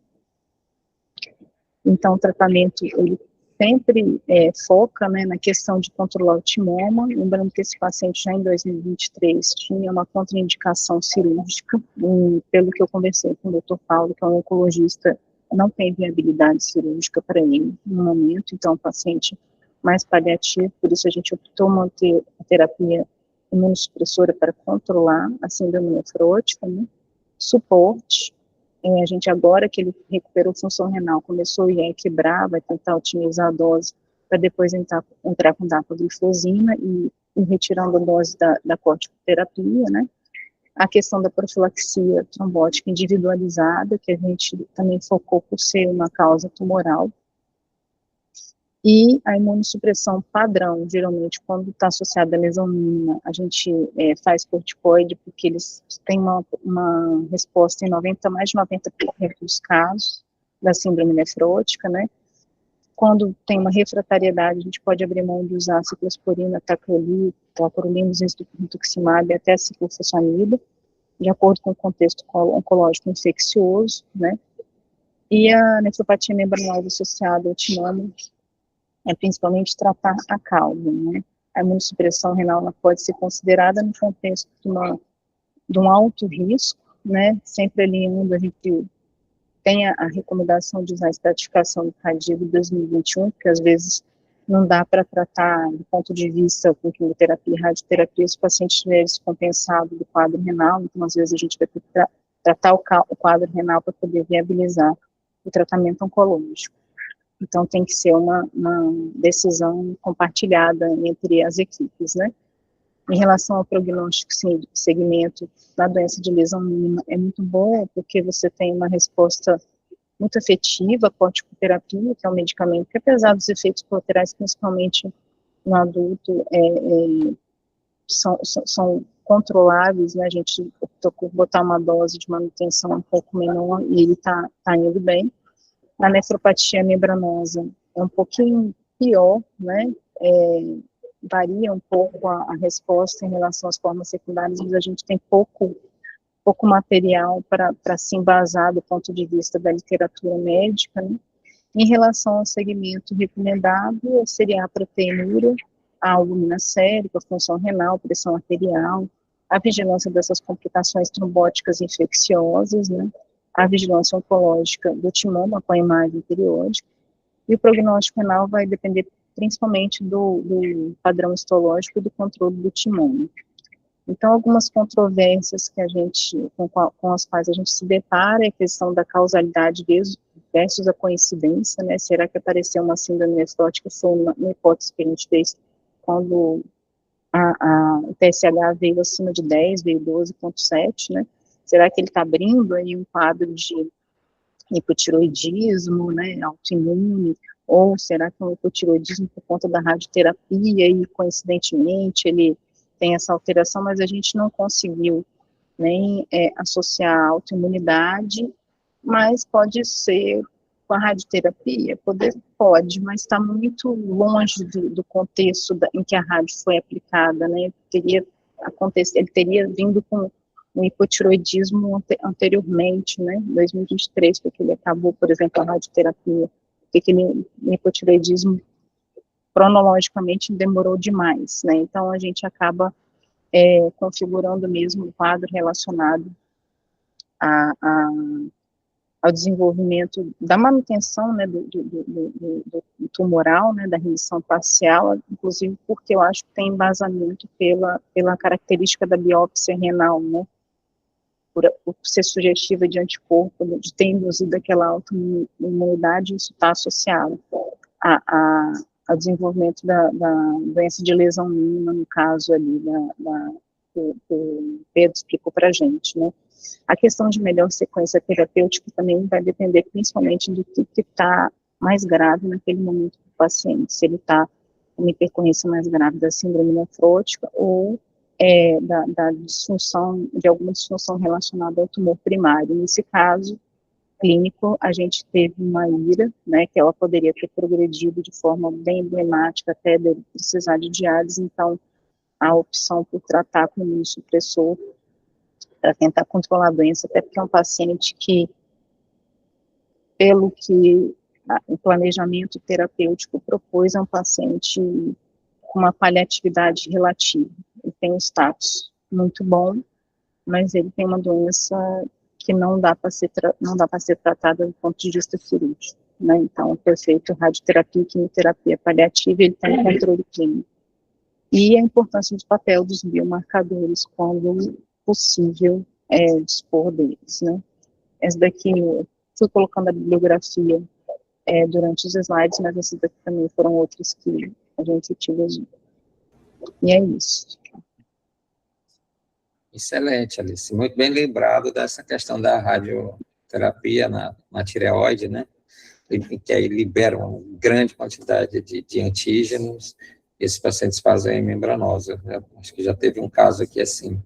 Então, o tratamento, ele sempre foca, né, na questão de controlar o timoma, lembrando que esse paciente já em 2023 tinha uma contraindicação cirúrgica, pelo que eu conversei com o Dr. Paulo, que é um oncologista, não tem viabilidade cirúrgica para ele no momento, então, é um paciente mais paliativo, por isso a gente optou manter a terapia imunossupressora para controlar a síndrome nefrótica, né, suporte. A gente, agora que ele recuperou função renal, começou a equilibrar, vai tentar otimizar a dose para depois entrar com dapagliflozina e retirando a dose da corticoterapia, né. A questão da profilaxia trombótica individualizada, que a gente também focou por ser uma causa tumoral. E a imunossupressão padrão, geralmente, quando está associada à lesão mínima, a gente faz corticoide, porque eles têm uma resposta em mais de 90% dos casos da síndrome nefrótica, né. Quando tem uma refratariedade, a gente pode abrir mão de usar ciclosporina, tacrolimus, rituximab e até ciclofosfamida, de acordo com o contexto oncológico infeccioso, né. E a nefropatia membranosa associada ao timoma é principalmente tratar a causa, né. A imunossupressão renal ela pode ser considerada no contexto de um alto risco, né, sempre alinhando, a gente tem a recomendação de usar a estratificação do CADIO de 2021, porque às vezes não dá para tratar do ponto de vista com quimioterapia e radioterapia se o paciente estiver descompensado do quadro renal, então às vezes a gente vai ter que tratar o quadro renal para poder viabilizar o tratamento oncológico. Então, tem que ser uma decisão compartilhada entre as equipes, né. Em relação ao prognóstico, sim, do segmento da doença de lesão mínima, é muito bom, porque você tem uma resposta muito efetiva, a corticoterapia, que é um medicamento que, apesar dos efeitos colaterais, principalmente no adulto, são controláveis, né? A gente optou por botar uma dose de manutenção um pouco menor e ele tá indo bem. A nefropatia membranosa é um pouquinho pior, né? Varia um pouco a resposta em relação às formas secundárias, mas a gente tem pouco material para se embasar do ponto de vista da literatura médica, né? Em relação ao segmento recomendado, seria a proteinúria, a albumina sérica, a função renal, pressão arterial, a vigilância dessas complicações trombóticas infecciosas, né? A vigilância oncológica do timoma com a imagem periódica, e o prognóstico renal vai depender principalmente do padrão histológico e do controle do timoma. Então, algumas controvérsias que com as quais a gente se depara é a questão da causalidade versus a coincidência, né? Será que apareceu uma síndrome nefrótica? Foi uma hipótese que a gente fez quando o TSH veio acima de 10, veio 12,7, né? Será que ele está abrindo aí um quadro de hipotiroidismo, né, autoimune, ou será que é um hipotiroidismo por conta da radioterapia e, coincidentemente, ele tem essa alteração, mas a gente não conseguiu nem associar a autoimunidade, mas pode ser com a radioterapia, pode, mas está muito longe do contexto em que a rádio foi aplicada, né? Ele teria vindo com um hipotiroidismo anteriormente, né? 2023, porque ele acabou, por exemplo, a radioterapia, porque aquele hipotiroidismo cronologicamente demorou demais, né? Então a gente acaba configurando mesmo um quadro relacionado ao desenvolvimento da manutenção, né, do tumoral, né, da remissão parcial, inclusive porque eu acho que tem embasamento pela característica da biópsia renal, né, por ser sugestiva de anticorpo, de ter induzido aquela autoimunidade, isso está associado ao desenvolvimento da doença de lesão mínima, no caso ali, que o Pedro explicou para a gente, né. A questão de melhor sequência terapêutica também vai depender principalmente do que está mais grave naquele momento do paciente, se ele está com uma intercorrência mais grave da síndrome nefrótica ou da disfunção, de alguma disfunção relacionada ao tumor primário. Nesse caso clínico, a gente teve uma IRA, né, que ela poderia ter progredido de forma bem emblemática até precisar de diálise, então a opção por tratar com imunossupressor para tentar controlar a doença, até porque é um paciente que, pelo que o planejamento terapêutico propôs, é um paciente com uma paliatividade relativa. Ele tem um status muito bom, mas ele tem uma doença que não dá para ser tratada do ponto de vista cirúrgico, né? Então, foi feito radioterapia, quimioterapia paliativa, ele tem controle clínico. E a importância do papel dos biomarcadores quando possível dispor deles, né? Essa daqui, eu fui colocando a bibliografia durante os slides, mas essas daqui também foram outras que a gente utilizou. E é isso. Excelente, Alice. Muito bem lembrado dessa questão da radioterapia na tireoide, né? Que aí libera uma grande quantidade de antígenos. Esses pacientes fazem membranosa. Né? Acho que já teve um caso aqui assim.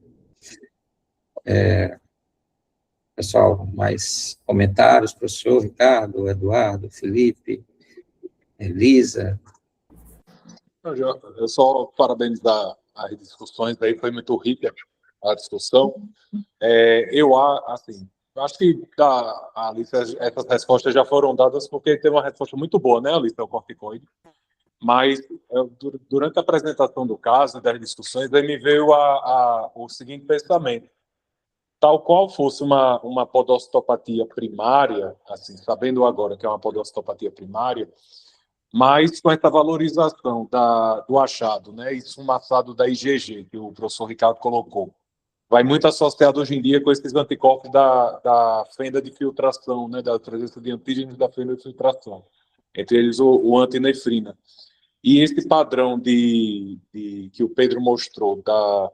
Pessoal, mais comentários, professor Ricardo, Eduardo, Felipe, Elisa. Eu só parabenizar as discussões, aí foi muito rica a discussão. Acho que a Alice, essas respostas já foram dadas porque teve uma resposta muito boa, né, Alice, ao corticoide. Mas durante a apresentação do caso, das discussões, aí me veio o seguinte pensamento: tal qual fosse uma podostopatia primária, assim, sabendo agora que é uma podostopatia primária, mas com essa valorização do achado, né, esfumaçado da IgG, que o professor Ricardo colocou, vai muito associado hoje em dia com esses anticorpos da fenda de filtração, né, da presença de antígenos da fenda de filtração, entre eles o antinefrina. E esse padrão que o Pedro mostrou da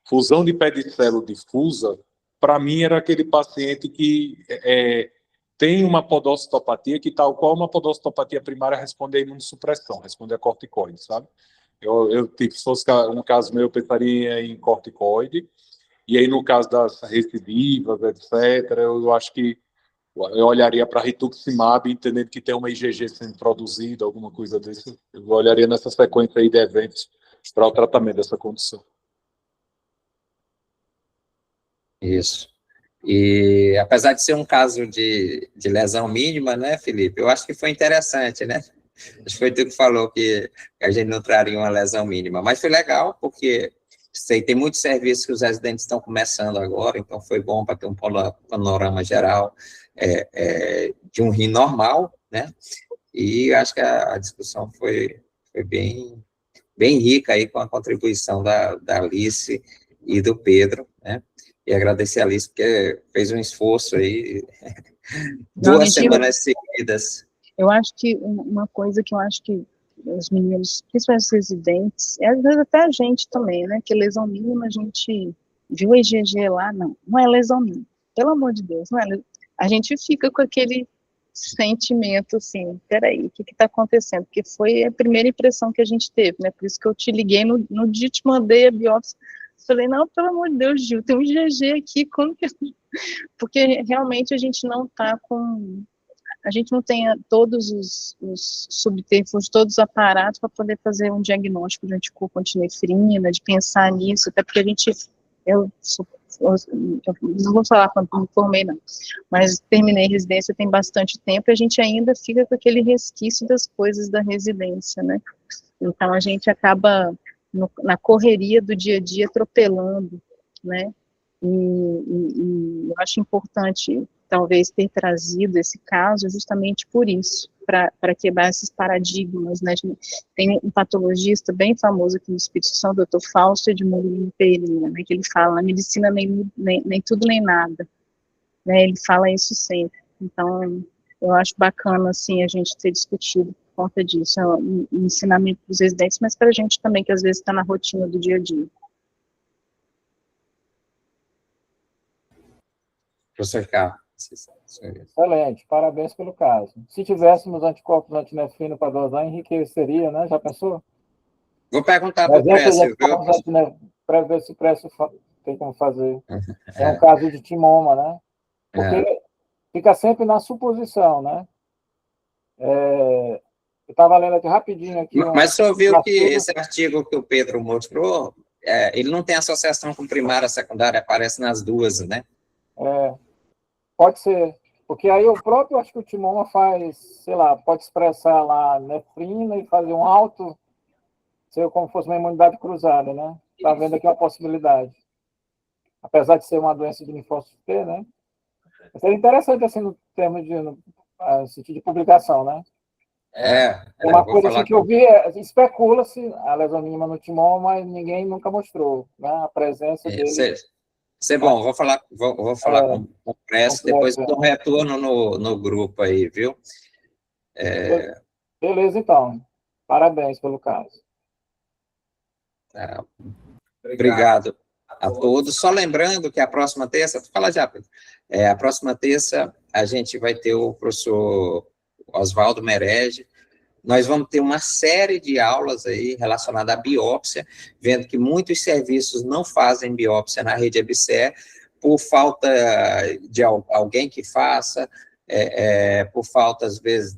fusão de pedicelo difusa, para mim era aquele paciente que tem uma podocitopatia que, tal qual uma podocitopatia primária, responde à imunossupressão, responde a corticoide, sabe? Tipo, se fosse um caso meu, eu pensaria em corticoide, e aí no caso das recidivas, etc., eu acho que eu olharia para rituximab, entendendo que tem uma IgG sendo produzida, alguma coisa desse. Eu olharia nessa sequência aí de eventos para o tratamento dessa condição. Isso. E apesar de ser um caso de lesão mínima, né, Felipe? Eu acho que foi interessante, né? Acho que foi tu que falou que a gente não traria uma lesão mínima. Mas foi legal, porque sei, tem muitos serviços que os residentes estão começando agora, então foi bom para ter um panorama geral de um rim normal, né? E acho que a discussão foi bem rica aí com a contribuição da Alice e do Pedro, né? E agradecer a Alice, porque fez um esforço aí, 2 semanas seguidas. Eu acho que uma coisa que eu acho que os meninos, principalmente os residentes, e às vezes até a gente também, né, que lesão mínima, a gente viu a IgG lá, não é lesão mínima, pelo amor de Deus, não é, a gente fica com aquele sentimento assim, peraí, o que está acontecendo? Porque foi a primeira impressão que a gente teve, né, por isso que eu te liguei no dia que te mandei a biópsia, falei, não, pelo amor de Deus, Gil, tem um IgG aqui, como que... Porque realmente a gente não está com... A gente não tem todos os subterfúgios, todos os aparatos para poder fazer um diagnóstico de anticorpo antinefrina, de pensar nisso, até porque a gente... Eu não vou falar quando me formei, não, mas terminei residência tem bastante tempo e a gente ainda fica com aquele resquício das coisas da residência, né? Então a gente acaba... na correria do dia a dia, atropelando, né, e eu acho importante, talvez, ter trazido esse caso justamente por isso, para quebrar esses paradigmas, né, tem um patologista bem famoso aqui no Espírito Santo, o Dr. Fausto Edmundo Pereira, né, que ele fala, na medicina nem tudo nem nada, né, ele fala isso sempre, então, eu acho bacana, assim, a gente ter discutido conta disso, é um ensinamento para os residentes, mas para a gente também, que às vezes está na rotina do dia a dia. Professor Carlos. Excelente, parabéns pelo caso. Se tivéssemos anticorpos antinefrina para dosar, enriqueceria, né? Já pensou? Vou perguntar para o Précio, para ver se o Précio tem como fazer. É um caso de timoma, né? Porque fica sempre na suposição, né? Eu estava lendo aqui rapidinho. Aqui mas só viu que esse artigo que o Pedro mostrou, ele não tem associação com primária, secundária, aparece nas duas, né? Pode ser. Porque aí o próprio, acho que o timoma faz, sei lá, pode expressar lá nefrina e fazer um alto, ser como fosse uma imunidade cruzada, né? Está vendo aqui uma possibilidade. Apesar de ser uma doença de linfócito T, né? Seria interessante, assim, no termo de sentido de publicação, né? Uma coisa assim que eu vi, especula-se a lesão mínima no timoma, mas ninguém nunca mostrou, né? A presença dele. Isso é bom, vou falar com o Précio, depois eu dou um retorno no grupo aí, viu? Beleza, então. Parabéns pelo caso. Obrigado a todos. Só lembrando que a próxima terça, fala já, Pedro. A próxima terça a gente vai ter o professor Oswaldo Merege. Nós vamos ter uma série de aulas aí relacionadas à biópsia, vendo que muitos serviços não fazem biópsia na rede EBSER por falta de alguém que faça, por falta, às vezes,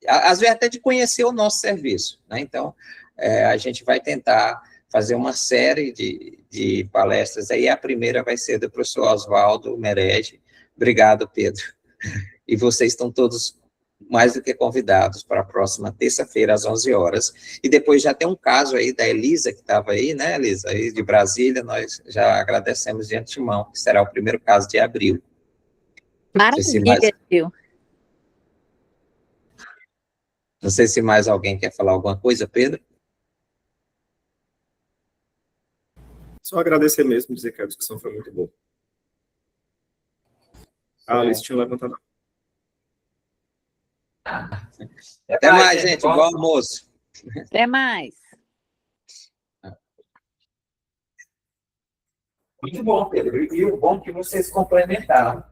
às vezes até de conhecer o nosso serviço, né? Então, a gente vai tentar fazer uma série de palestras aí, a primeira vai ser do professor Oswaldo Merege. Obrigado, Pedro. E vocês estão todos mais do que convidados para a próxima terça-feira, às 11 horas. E depois já tem um caso aí da Elisa, que estava aí, né, Elisa, aí de Brasília, nós já agradecemos de antemão, que será o primeiro caso de abril. Maravilha, Gil. Não sei se mais alguém quer falar alguma coisa, Pedro? Só agradecer mesmo, dizer que a discussão foi muito boa. A Alice tinha levantado. Até mais, gente. Bom almoço. Até mais. Muito bom, Pedro. E o bom é que vocês complementaram.